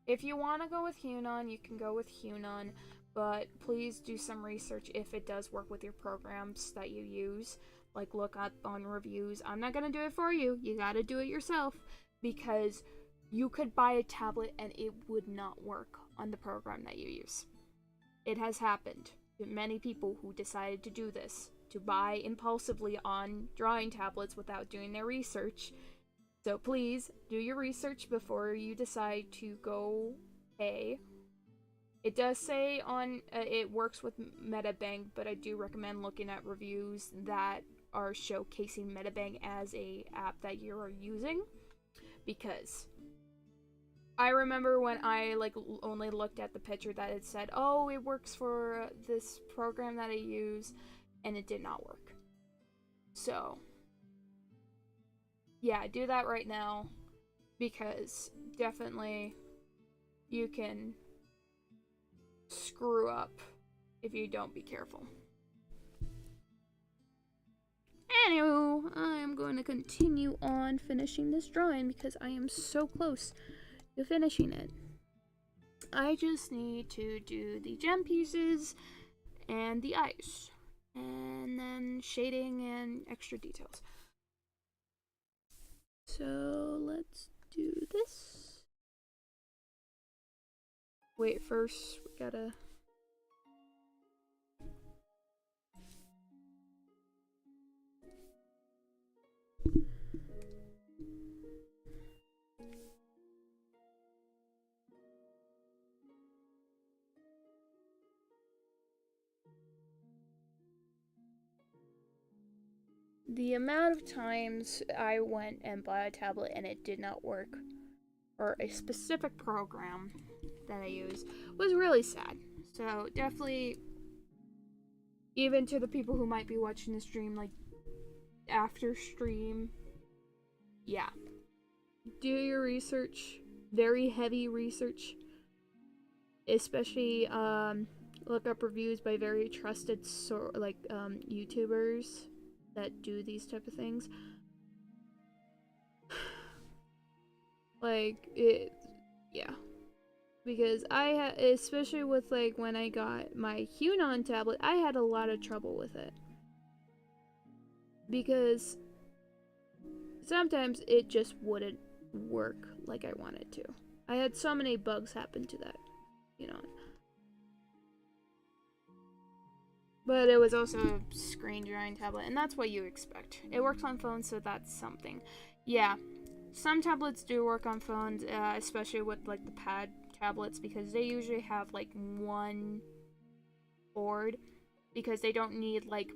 If you want to go with Hunon, you can go with Hunon, but please do some research if it does work with your programs that you use. Like, look up on reviews. I'm not going to do it for you. You got to do it yourself, because you could buy a tablet and it would not work on the program that you use. It has happened to many people who decided to do this, to buy impulsively on drawing tablets without doing their research. So please do your research before you decide to go pay. It does say on it works with MetaBang, but I do recommend looking at reviews that are showcasing MetaBang as a app that you are using, because I remember when I only looked at the picture that it said, "Oh, it works for this program that I use," and it did not work. So yeah, do that right now, because definitely you can screw up if you don't be careful. Anywho, I am going to continue on finishing this drawing because I am so close to finishing it. I just need to do the gem pieces and the eyes, and then shading and extra details. So let's do this. Wait, first we gotta... The amount of times I went and bought a tablet and it did not work, or a specific program that I use, was really sad. So definitely, even to the people who might be watching the stream, like after stream, yeah, do your research, very heavy research, especially look up reviews by very trusted YouTubers that do these type of things. Like, it, yeah. Because especially with, like, when I got my Hunon tablet, I had a lot of trouble with it. Because sometimes it just wouldn't work like I wanted to. I had so many bugs happen to that, But it was also a screen drawing tablet, and that's what you expect. It works on phones, so that's something. Yeah, some tablets do work on phones, especially with, like, the pad tablets, because they usually have, like, one cord, because they don't need, like,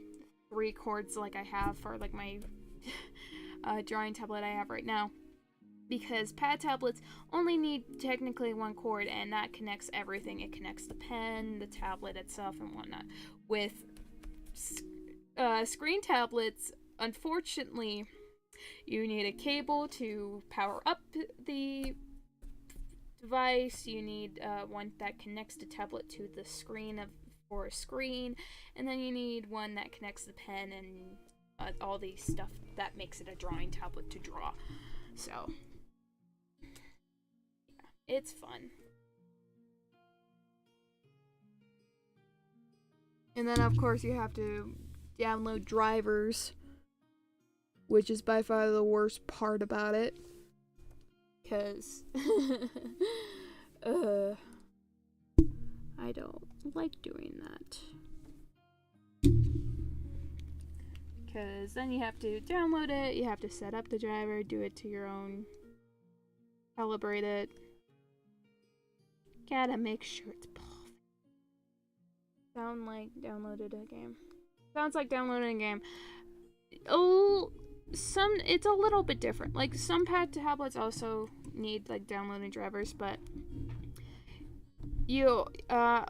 3 cords like I have for, like, my drawing tablet I have right now. Because pad tablets only need technically 1 cord, and that connects everything. It connects the pen, the tablet itself, and whatnot. With screen tablets, unfortunately, you need a cable to power up the device. You need one that connects the tablet to the screen for a screen, and then you need one that connects the pen and all the stuff that makes it a drawing tablet to draw. So it's fun. And then, of course, you have to download drivers, which is by far the worst part about it. Because I don't like doing that. Because then you have to download it, you have to set up the driver, do it to your own, calibrate it. Gotta make sure it's perfect. Sound like downloaded a game. Sounds like downloading a game. Oh, it's a little bit different. Like, some pad tablets also need, like, downloading drivers, but a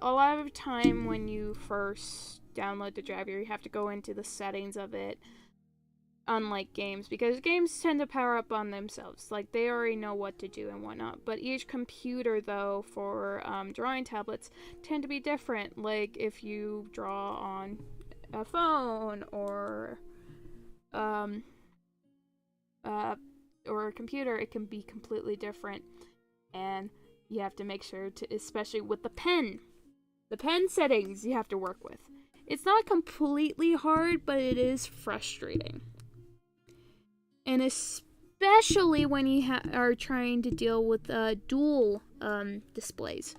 lot of the time when you first download the driver, you have to go into the settings of it, unlike games, because games tend to power up on themselves. Like, they already know what to do and whatnot. But each computer, though, for drawing tablets tend to be different. Like, if you draw on a phone or a computer, it can be completely different. And you have to make sure to, especially with the pen settings you have to work with. It's not completely hard, but it is frustrating. And especially when you are trying to deal with dual displays,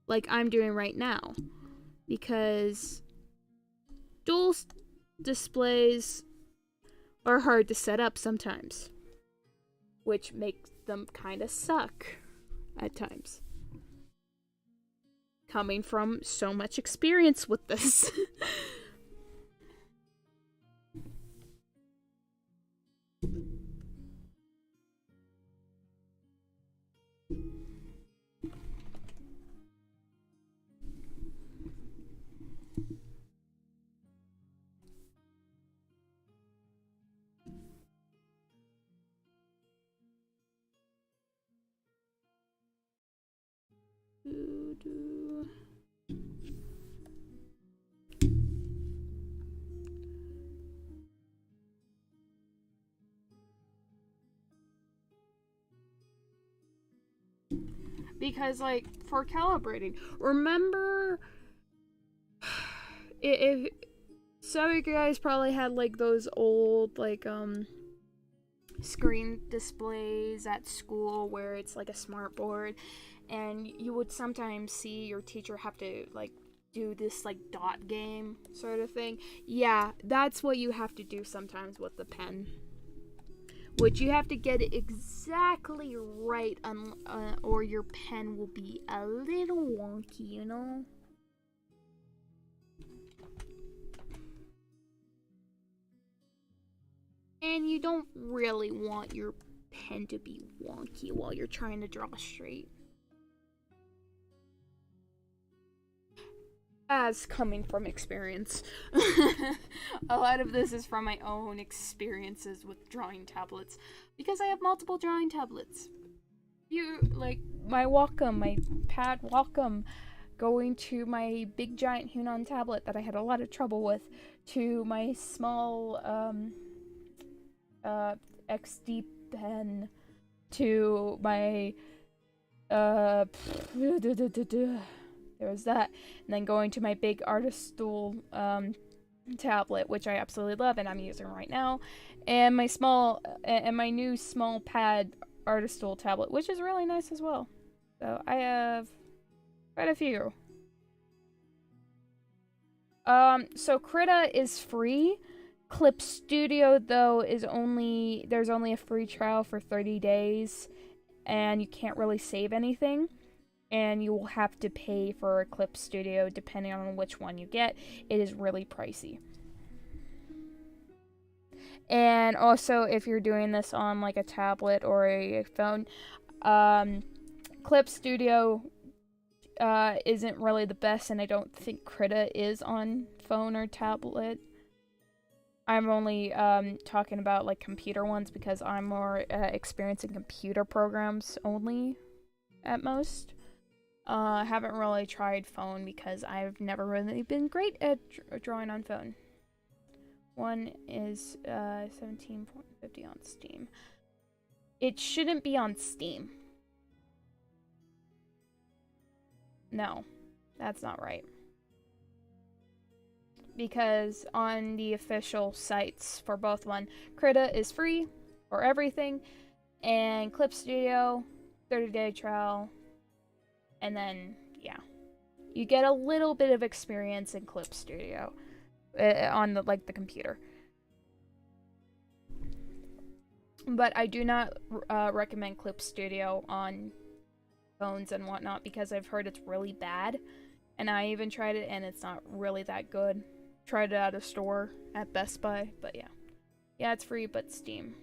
like I'm doing right now. Because dual displays are hard to set up sometimes, which makes them kind of suck at times. Coming from so much experience with this. Because, like, for calibrating, remember, if some of you guys probably had, like, those old, like, screen displays at school where it's like a smart board, and you would sometimes see your teacher have to, like, do this, like, dot game sort of thing. Yeah, that's what you have to do sometimes with the pen. Which you have to get it exactly right, or your pen will be a little wonky, you know? And you don't really want your pen to be wonky while you're trying to draw straight. As coming from experience. A lot of this is from my own experiences with drawing tablets, because I have multiple drawing tablets. You, like, my pad Wacom, going to my big giant Hunan tablet that I had a lot of trouble with, to my small XD pen, to my there was that, and then going to my big artist stool tablet, which I absolutely love and I'm using right now, and my new small pad artist stool tablet, which is really nice as well. So I have quite a few. So Krita is free. Clip Studio, though, there's only a free trial for 30 days, and you can't really save anything. And you will have to pay for Clip Studio depending on which one you get. It is really pricey. And also, if you're doing this on, like, a tablet or a phone, Clip Studio isn't really the best, and I don't think Krita is on phone or tablet. I'm only talking about, like, computer ones, because I'm more experienced in computer programs only at most. I haven't really tried phone because I've never really been great at drawing on phone. One is $17.50 on Steam. It shouldn't be on Steam. No, that's not right. Because on the official sites for both one, Krita is free for everything, and Clip Studio 30-day trial, and then, yeah. You get a little bit of experience in Clip Studio on the, like, the computer. But I do not recommend Clip Studio on phones and whatnot because I've heard it's really bad. And I even tried it and it's not really that good. Tried it at a store at Best Buy, but yeah. Yeah, it's free, but Steam.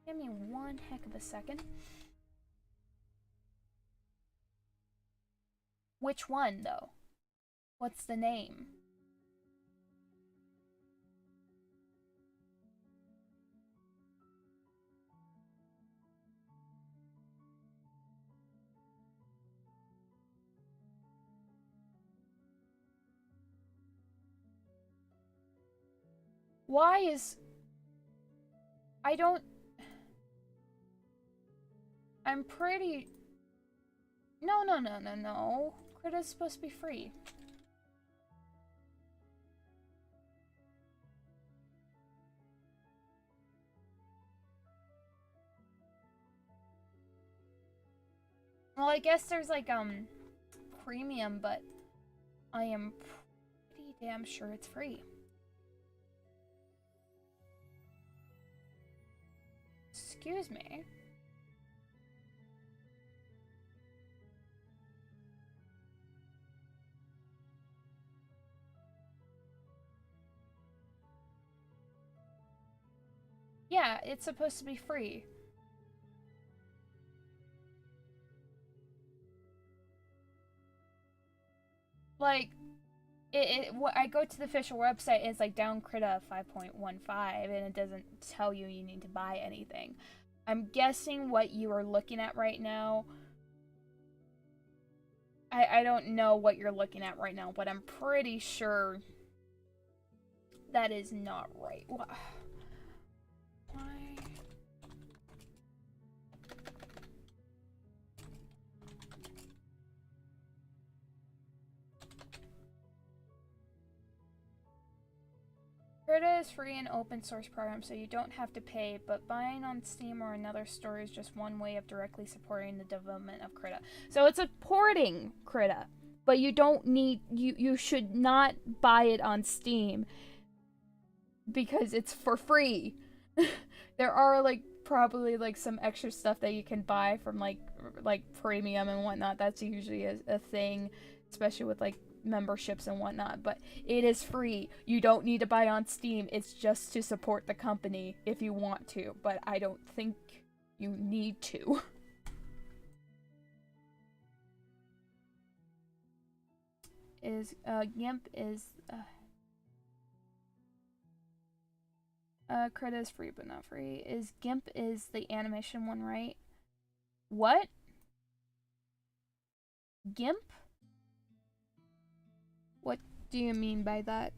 Give me one heck of a second. Which one, though? What's the name? Why is... I don't... I'm pretty... No. Krita's supposed to be free. Well, I guess there's, like, premium, but I am pretty damn sure it's free. Excuse me. Yeah, it's supposed to be free. Like, I go to the official website and it's like down Krita 5.15 and it doesn't tell you you need to buy anything. I'm guessing what you are looking at right now. I don't know what you're looking at right now, but I'm pretty sure that is not right. Why? Krita is free and open source program, so you don't have to pay, but buying on Steam or another store is just one way of directly supporting the development of Krita. So it's supporting Krita, but you don't need, you should not buy it on Steam because it's for free. There are, like, probably, like, some extra stuff that you can buy from, like premium and whatnot. That's usually a thing, especially with, like, memberships and whatnot, but it is free. You don't need to buy on Steam. It's just to support the company if you want to, but I don't think you need to. GIMP is Krita is free but not free. GIMP is the animation one, right? What? GIMP? What do you mean by that?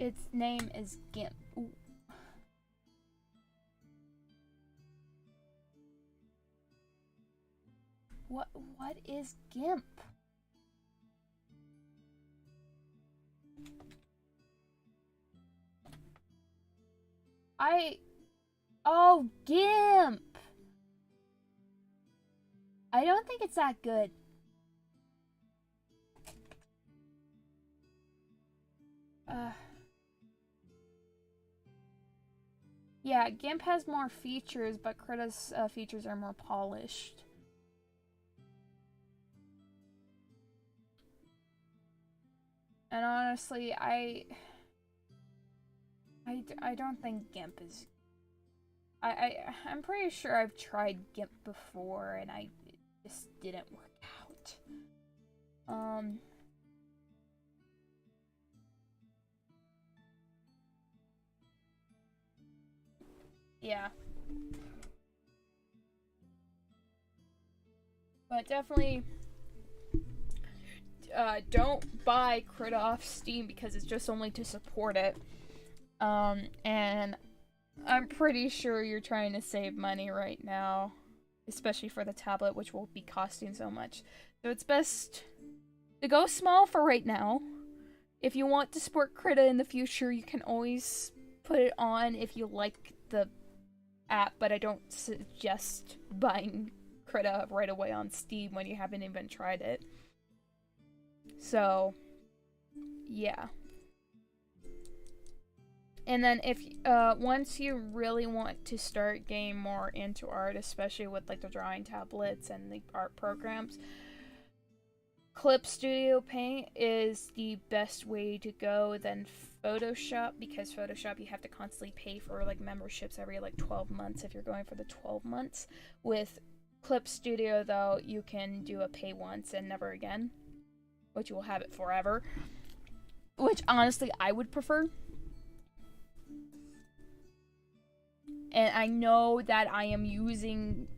Its name is GIMP. Ooh. What is GIMP? Oh, GIMP! I don't think it's that good. Yeah, GIMP has more features, but Krita's features are more polished. And honestly, I don't think GIMP is... I'm pretty sure I've tried GIMP before, and it just didn't work out. Yeah. But definitely don't buy Krita off Steam because it's just only to support it. And I'm pretty sure you're trying to save money right now, especially for the tablet, which will be costing so much. So it's best to go small for right now. If you want to support Krita in the future, you can always put it on if you like the app, but I don't suggest buying Krita right away on Steam when you haven't even tried it. So, yeah. And then if once you really want to start getting more into art, especially with like the drawing tablets and the art programs, Clip Studio Paint is the best way to go than Photoshop, because Photoshop you have to constantly pay for like memberships every like 12 months if you're going for the 12 months. With Clip Studio though, you can do a pay once and never again, which you will have it forever, which honestly I would prefer. And I know that I am using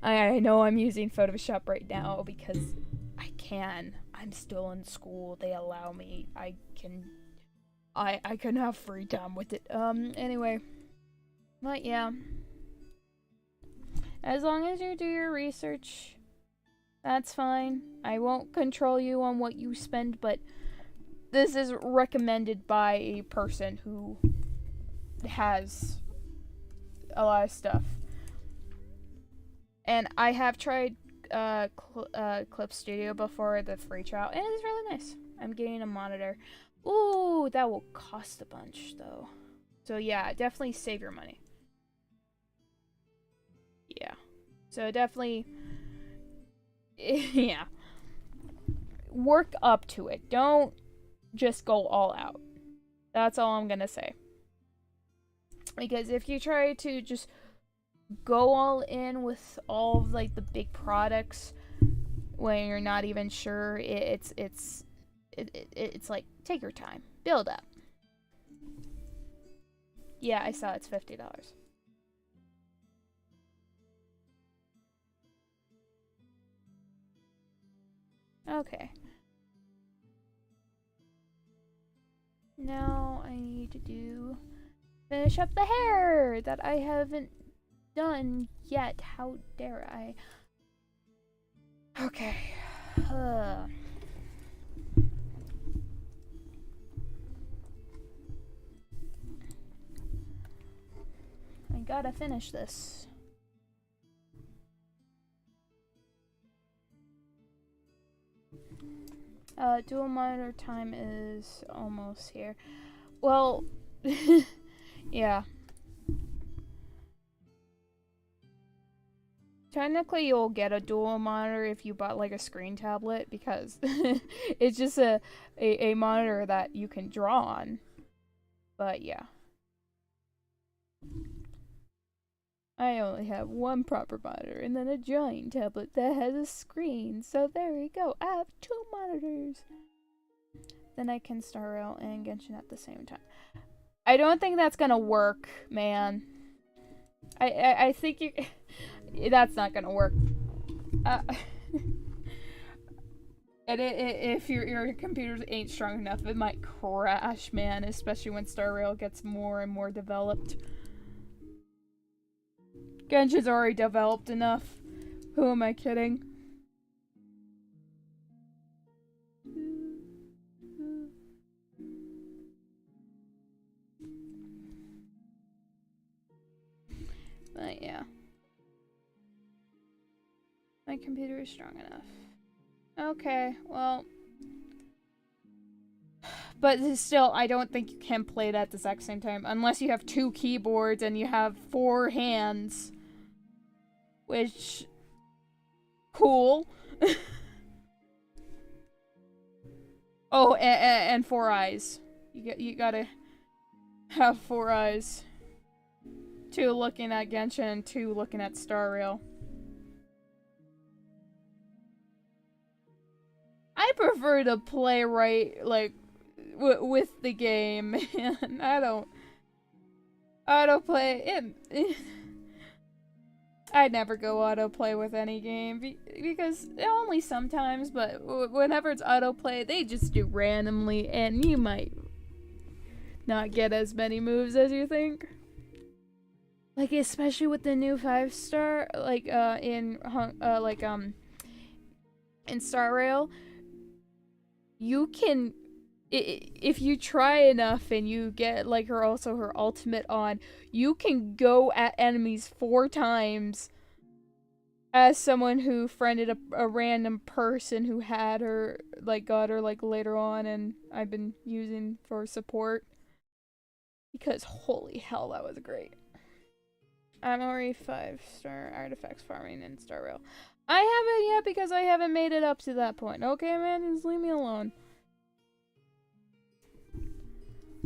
I know I'm using Photoshop right now because I can. I'm still in school. They allow me. I can have free time with it. Anyway. But yeah. As long as you do your research, that's fine. I won't control you on what you spend, but this is recommended by a person who has a lot of stuff. And I have tried Clip Studio before the free trial, and it's really nice. I'm getting a monitor. Ooh, that will cost a bunch though. So yeah, definitely save your money. Yeah. So definitely yeah. Work up to it. Don't just go all out. That's all I'm gonna say. Because if you try to just go all in with all of like the big products when you're not even sure, it's like, take your time, build up. Yeah, I saw it's $50. Okay. Now I need to finish up the hair that I haven't done yet. How dare I? Okay. I gotta finish this. Dual monitor time is almost here. Well, yeah. Technically, you'll get a dual monitor if you bought like a screen tablet, because it's just a monitor that you can draw on. But yeah. I only have one proper monitor and then a giant tablet that has a screen. So there we go. I have 2 monitors. Then I can start out and Genshin at the same time. I don't think that's gonna work, man. I think you... That's not gonna work. And if your computer ain't strong enough, it might crash, man. Especially when Star Rail gets more and more developed. Genshin's already developed enough. Who am I kidding? But yeah. My computer is strong enough. Okay, well. But still, I don't think you can play it at the exact same time. Unless you have 2 keyboards and you have 4 hands. Which... Cool. Oh, and 4 eyes. You gotta have 4 eyes. 2 looking at Genshin and 2 looking at Star Rail. I prefer to play like with the game, man. I don't autoplay it. I'd never go autoplay with any game because only sometimes, but whenever it's autoplay, they just do randomly, and you might not get as many moves as you think. Like especially with the new 5-star, like in Star Rail, you can. If you try enough and you get like her ultimate on, you can go at enemies 4 times. As someone who friended a random person who had her, like got her like later on, and I've been using for support. Because holy hell, that was great. I'm already 5-star artifacts farming in Star Rail. I haven't yet because I haven't made it up to that point. Okay, man, just leave me alone.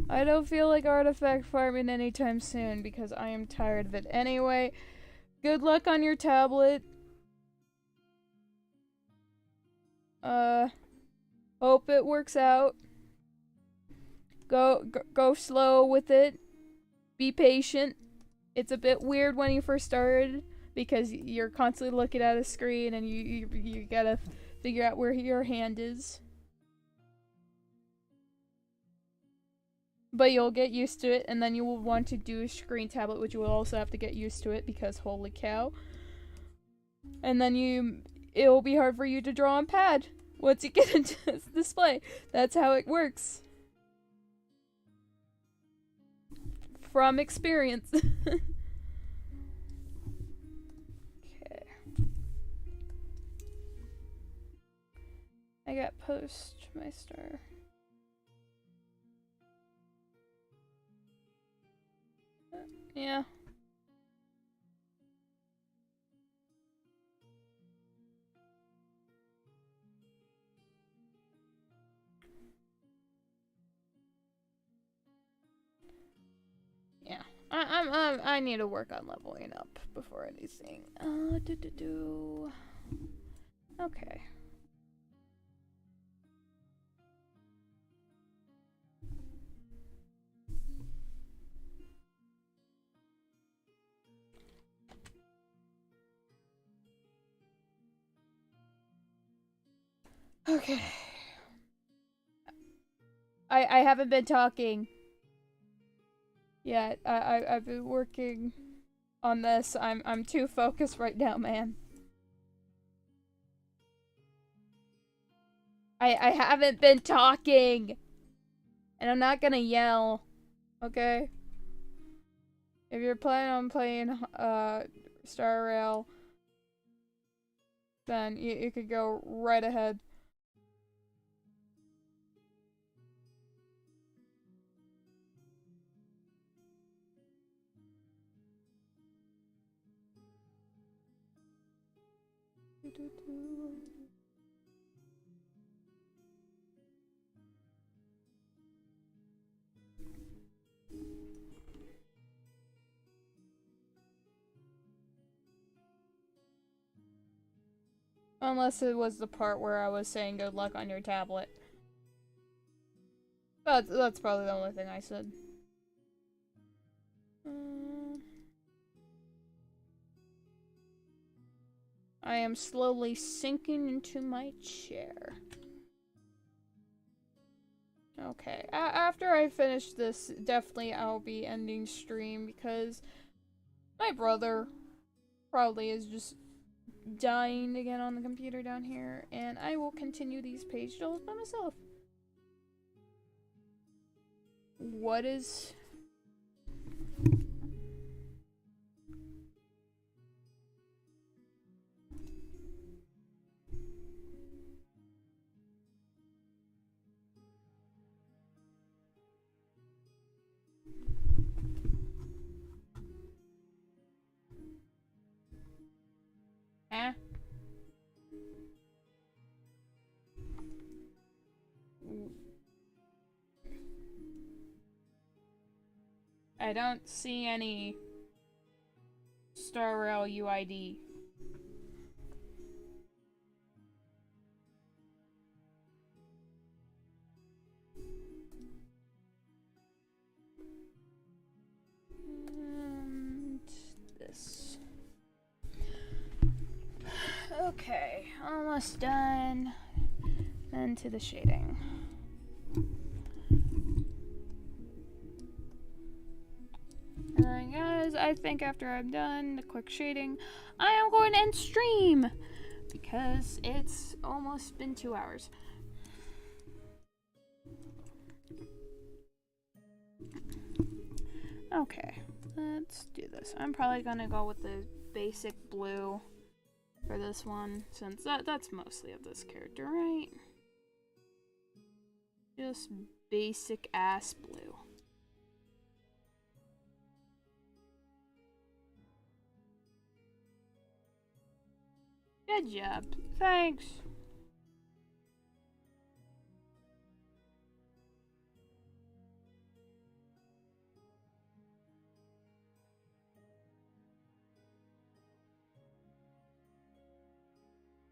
I don't feel like artifact farming anytime soon because I am tired of it anyway. Good luck on your tablet. Hope it works out. Go slow with it. Be patient. It's a bit weird when you first started because you're constantly looking at a screen and you gotta figure out where your hand is. But you'll get used to it, and then you will want to do a screen tablet, which you will also have to get used to it because holy cow. And then it'll be hard for you to draw on pad once you get into this display. That's how it works. From experience. Okay. I got Postmeister. Yeah. Yeah. I need to work on leveling up before anything. Okay. Okay. I haven't been talking yet. I've been working on this. I'm too focused right now, man. I haven't been talking. And I'm not gonna yell. Okay? If you're planning on playing Star Rail, then you could go right ahead. Unless it was the part where I was saying good luck on your tablet. But that's probably the only thing I said. I am slowly sinking into my chair. Okay, after I finish this, definitely I'll be ending stream because my brother probably is just dying to get on the computer down here, and I will continue these page dolls by myself. What is... Eh? I don't see any Star Rail UID. And this. Okay, almost done. Then to the shading. And guys, I think after I'm done the quick shading, I am going to end stream because it's almost been 2 hours. Okay, let's do this. I'm probably gonna go with the basic blue for this one, since that's mostly of this character, right? Just basic ass blue. Good job. Thanks.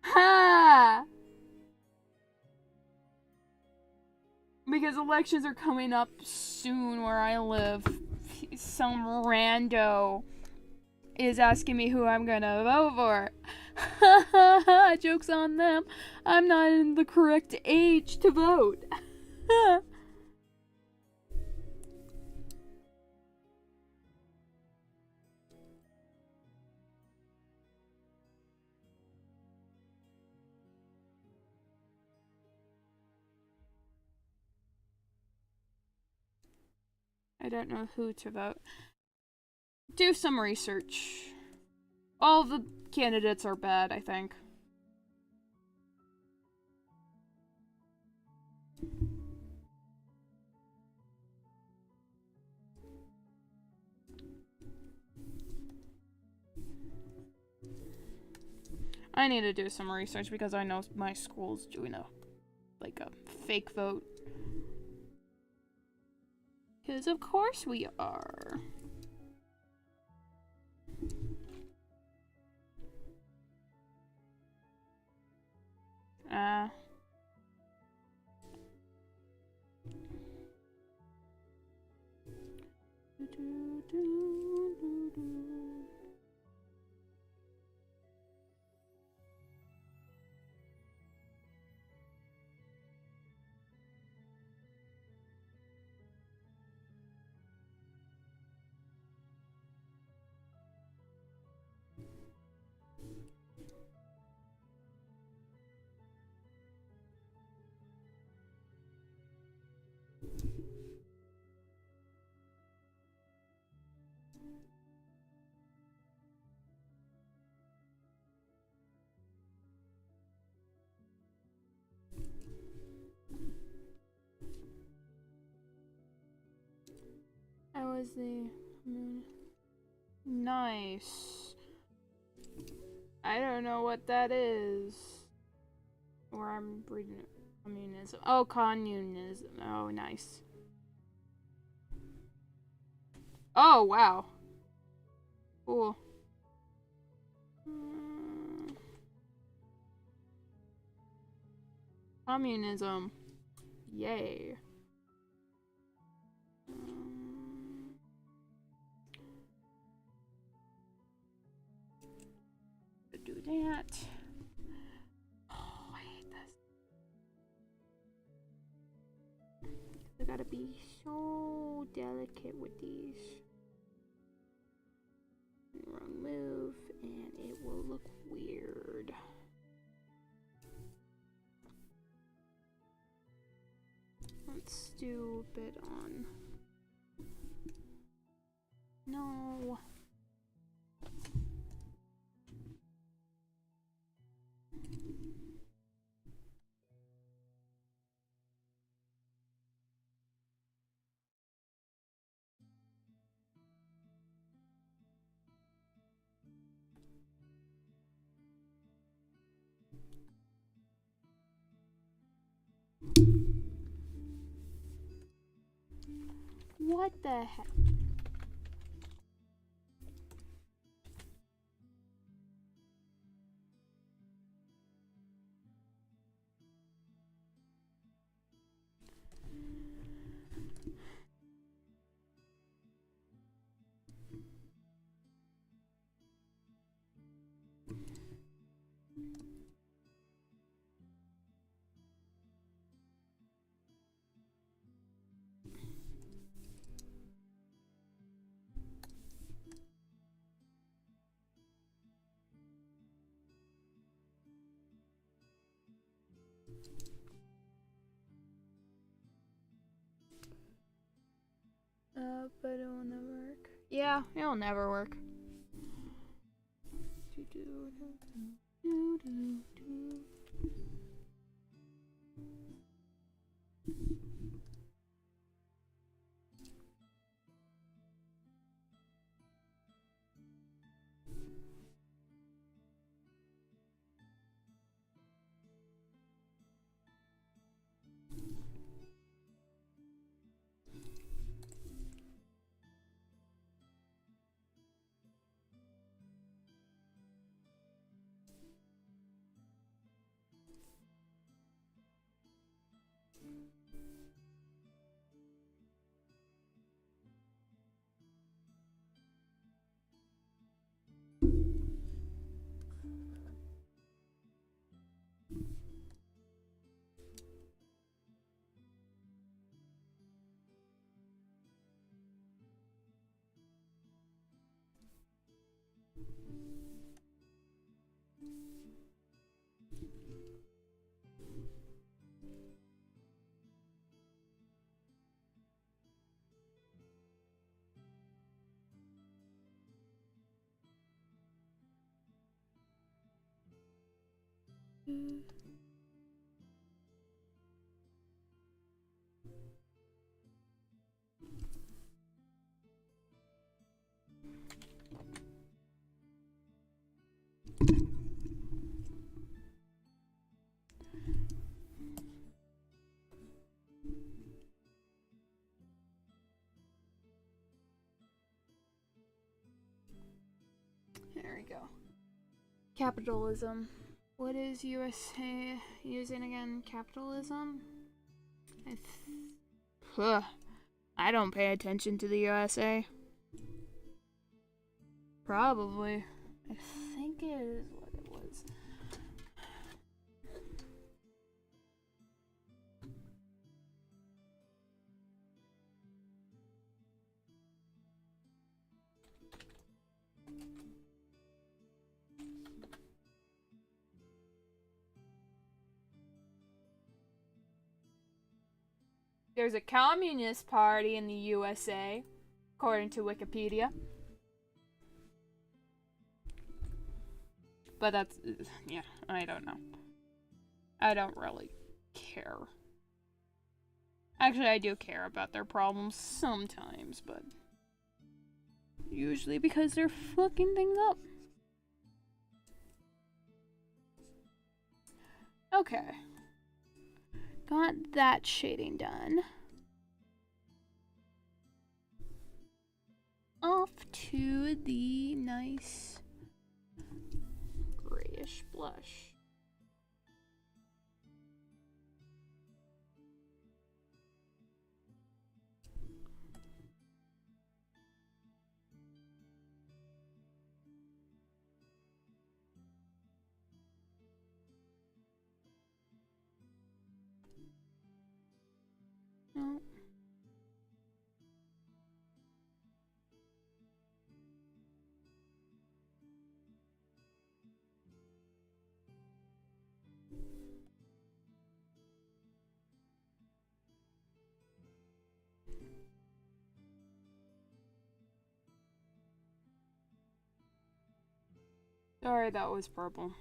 Ha! Because elections are coming up soon where I live. Some rando is asking me who I'm gonna vote for. Ha ha ha! Joke's on them. I'm not in the correct age to vote. I don't know who to vote. Do some research. All the candidates are bad, I think. I need to do some research because I know my school's doing a fake vote. Because of course we are. I was the... Nice. I don't know what that is. Or I'm reading it. Communism. Oh, communism. Oh, nice. Oh, wow. Cool. Communism. Yay. Do that. Oh, I hate this. gotta be so delicate with these. Wrong move, and it will look weird. Let's do a bit on. No. What the heck? But it'll never work. Yeah, it'll never work. There we go. Capitalism. What is USA using again? Capitalism? I don't pay attention to the USA. Probably. I think it is what it was. There's a communist party in the USA, according to Wikipedia. But that's, yeah, I don't know. I don't really care. Actually, I do care about their problems sometimes, but usually because they're fucking things up. Okay. Got that shading done. Off to the nice grayish blush. No. Sorry, that was purple.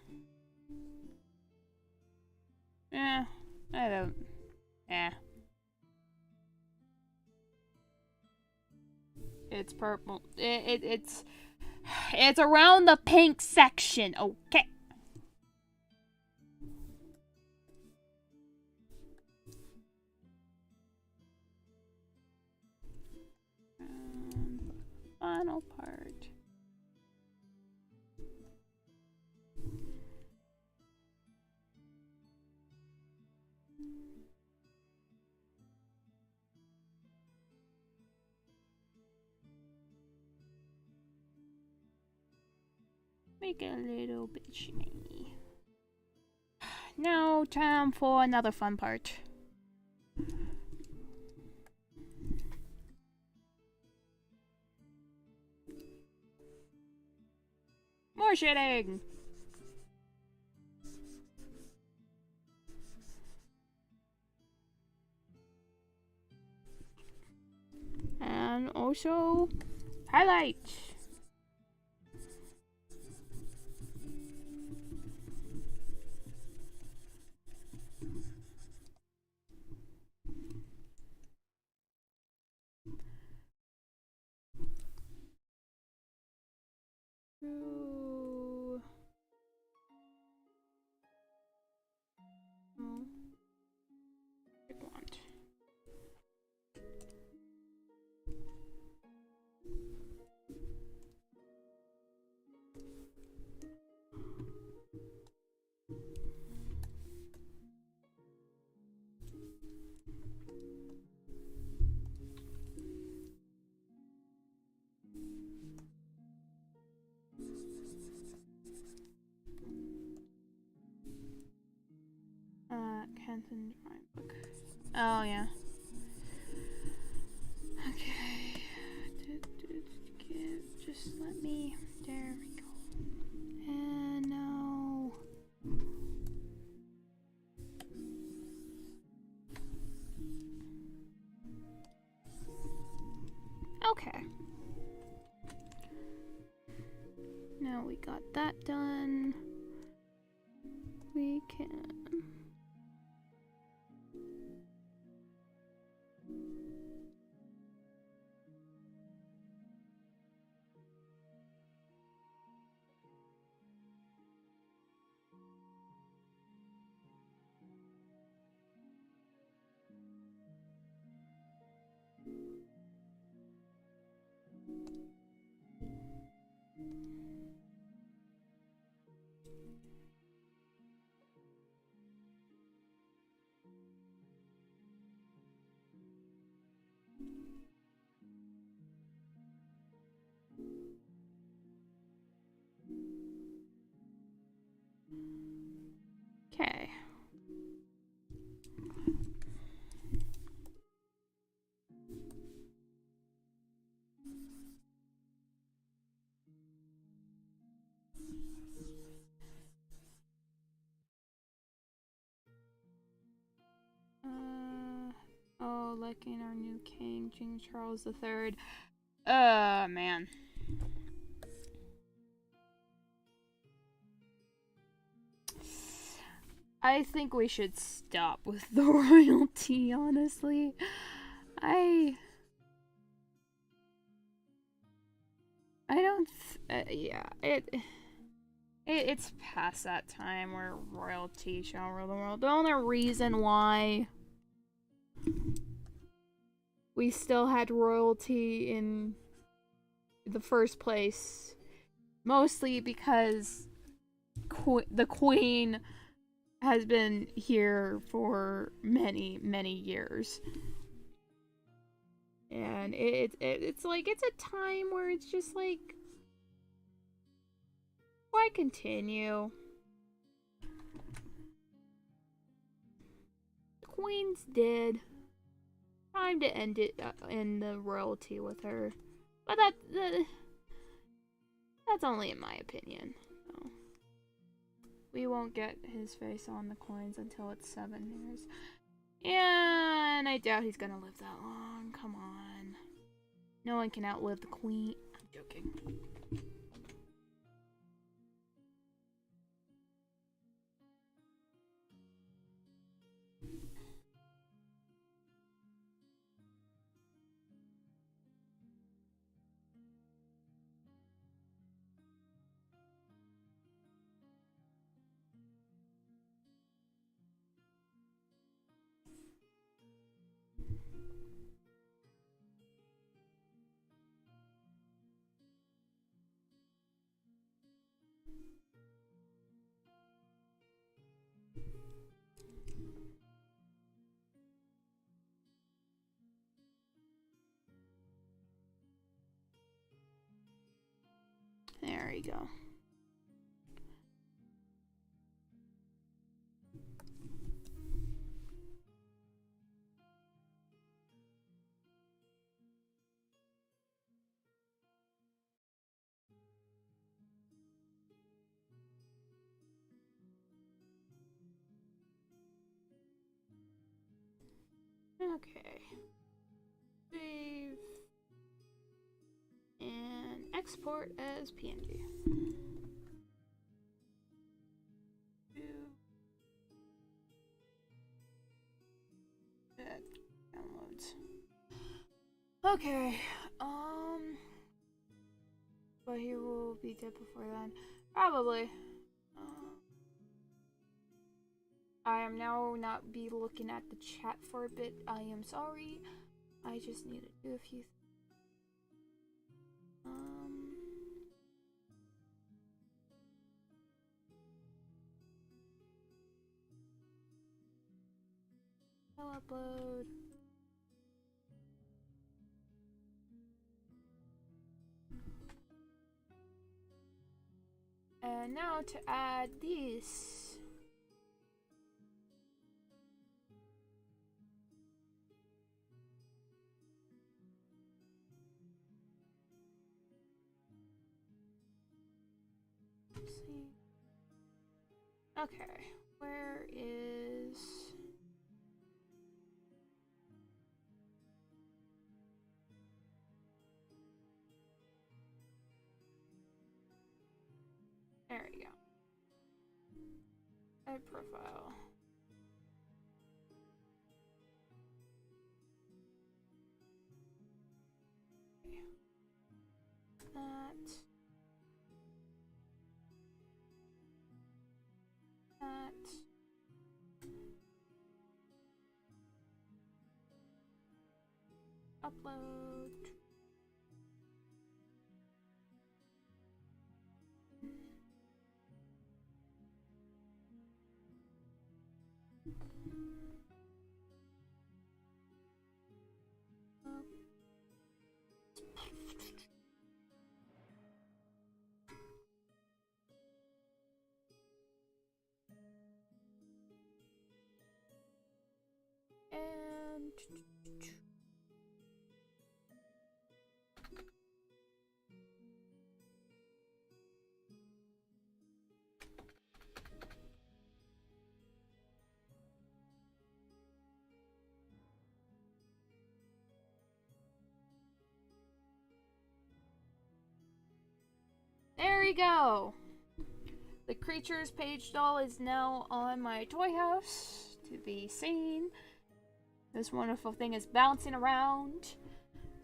I don't... It's purple. It's around the pink section, okay? Final part. Make it a little bit shiny. Now, time for another fun part. More shitting! And also, highlights. Ooh. Oh. I want. Kenton drawing book. Oh, yeah. Okay. Just let me. There we go. And now. Okay. Now we got that done. We can. Okay. Oh, liking our new king, King Charles III. Man. I think we should stop with the royalty, honestly. I don't, yeah, it's past that time where royalty shall rule the world. The only reason why we still had royalty in the first place, mostly because the queen has been here for many, many years. And it's like, it's a time where it's just like, why continue? The queen's dead. Time to end it, end the royalty with her. But that's only in my opinion. So. We won't get his face on the coins until it's 7 years. Yeah, and I doubt he's gonna live that long. Come on. No one can outlive the queen. I'm joking. There we go. Okay. Save and export as PNG. Downloads. Okay. But he will be dead before then. Probably. I am now not be looking at the chat for a bit. I am sorry. I just need to do a few things. I'll upload. And now to add these. Let's see. Okay, where is... There we go. Add profile. That. Upload. And there we go. The creature's page doll is now on my toy house to be seen. This wonderful thing is bouncing around.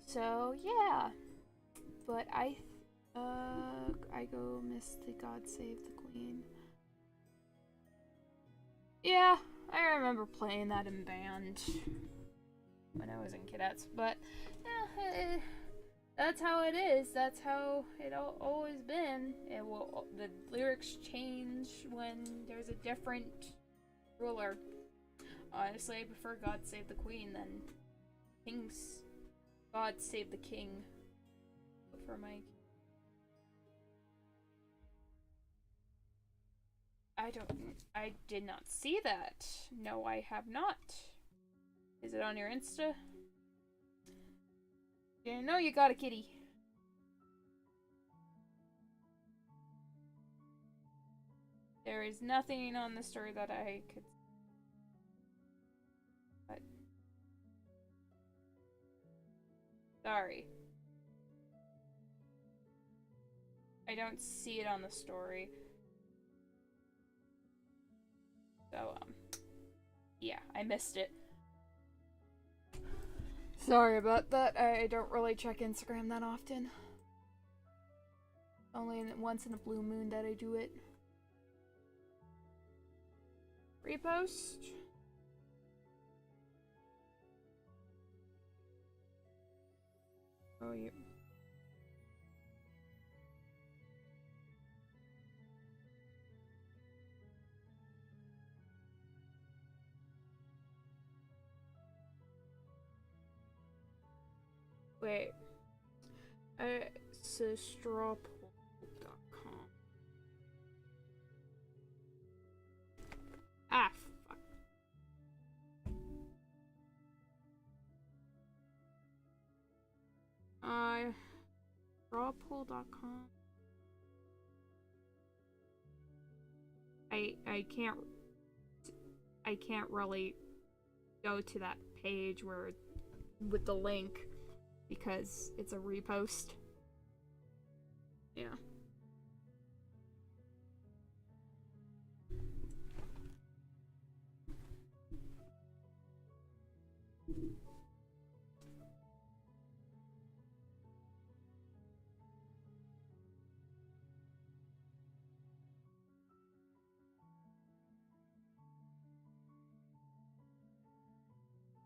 So yeah. But I go miss the God Save the Queen. Yeah, I remember playing that in band when I was in cadets, but yeah, that's how it is. That's how it always been. The lyrics change when there's a different ruler. Honestly, I prefer God Save the Queen than King's God Save the King. For my... I did not see that. No, I have not. Is it on your Insta? Didn't know you got a kitty. There is nothing on the story that I could... But... Sorry. I don't see it on the story. So, yeah, I missed it. Sorry about that. I don't really check Instagram that often. Only once in a blue moon that I do it. Repost. Oh, you. Wait. It's strawpoll.com. Ah, fuck. Strawpoll.com. I can't really go to that page where with the link because it's a repost. Yeah.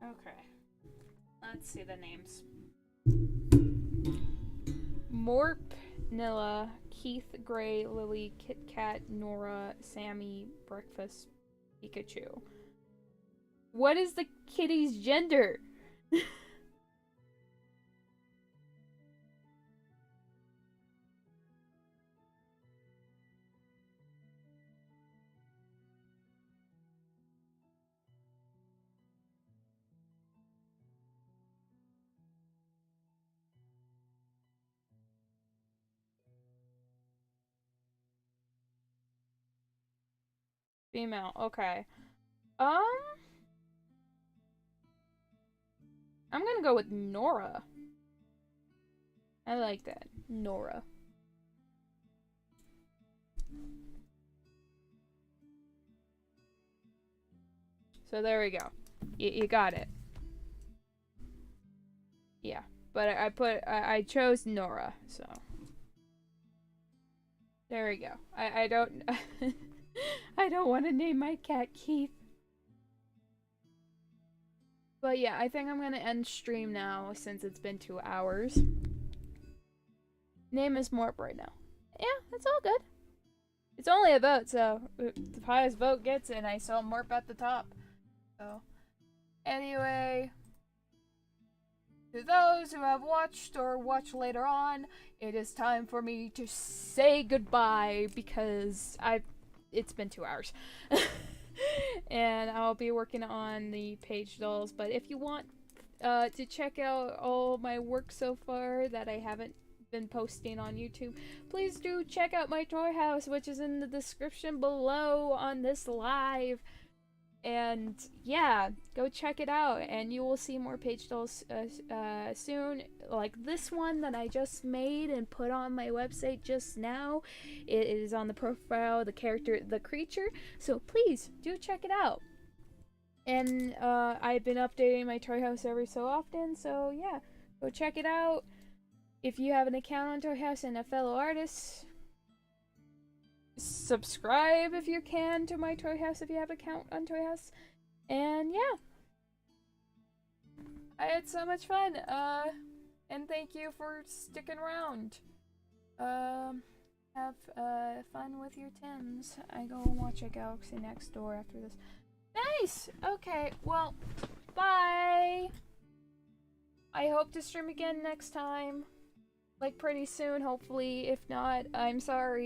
Okay. Let's see the names. Morp, Nilla, Keith, Gray, Lily, Kit Kat, Nora, Sammy, Breakfast, Pikachu. What is the kitty's gender? Female, okay. I'm gonna go with Nora. I like that. Nora. So there we go. You got it. Yeah, but I chose Nora, so there we go. I don't I don't want to name my cat Keith. But yeah, I think I'm gonna end stream now since it's been 2 hours. Name is Morp right now. Yeah, it's all good. It's only a vote, so the highest vote gets it, and I saw Morp at the top. So, anyway, to those who have watched or watch later on, it is time for me to say goodbye because it's been 2 hours. And I'll be working on the Pagedolls, but if you want to check out all my work so far that I haven't been posting on YouTube, please do check out my Toyhouse, which is in the description below on this live. And yeah, go check it out, and you will see more Pagedolls soon. Like this one that I just made and put on my website just now. It is on the profile, the character, the creature. So please do check it out. And I've been updating my Toyhouse every so often. So yeah, go check it out. If you have an account on Toyhouse and a fellow artist, subscribe if you can to my Toyhouse if you have an account on Toyhouse. And yeah, I had so much fun. And thank you for sticking around. Have fun with your Tims. I go watch a Galaxy Next Door after this. Nice! Okay, well, bye! I hope to stream again next time. Like pretty soon, hopefully. If not, I'm sorry.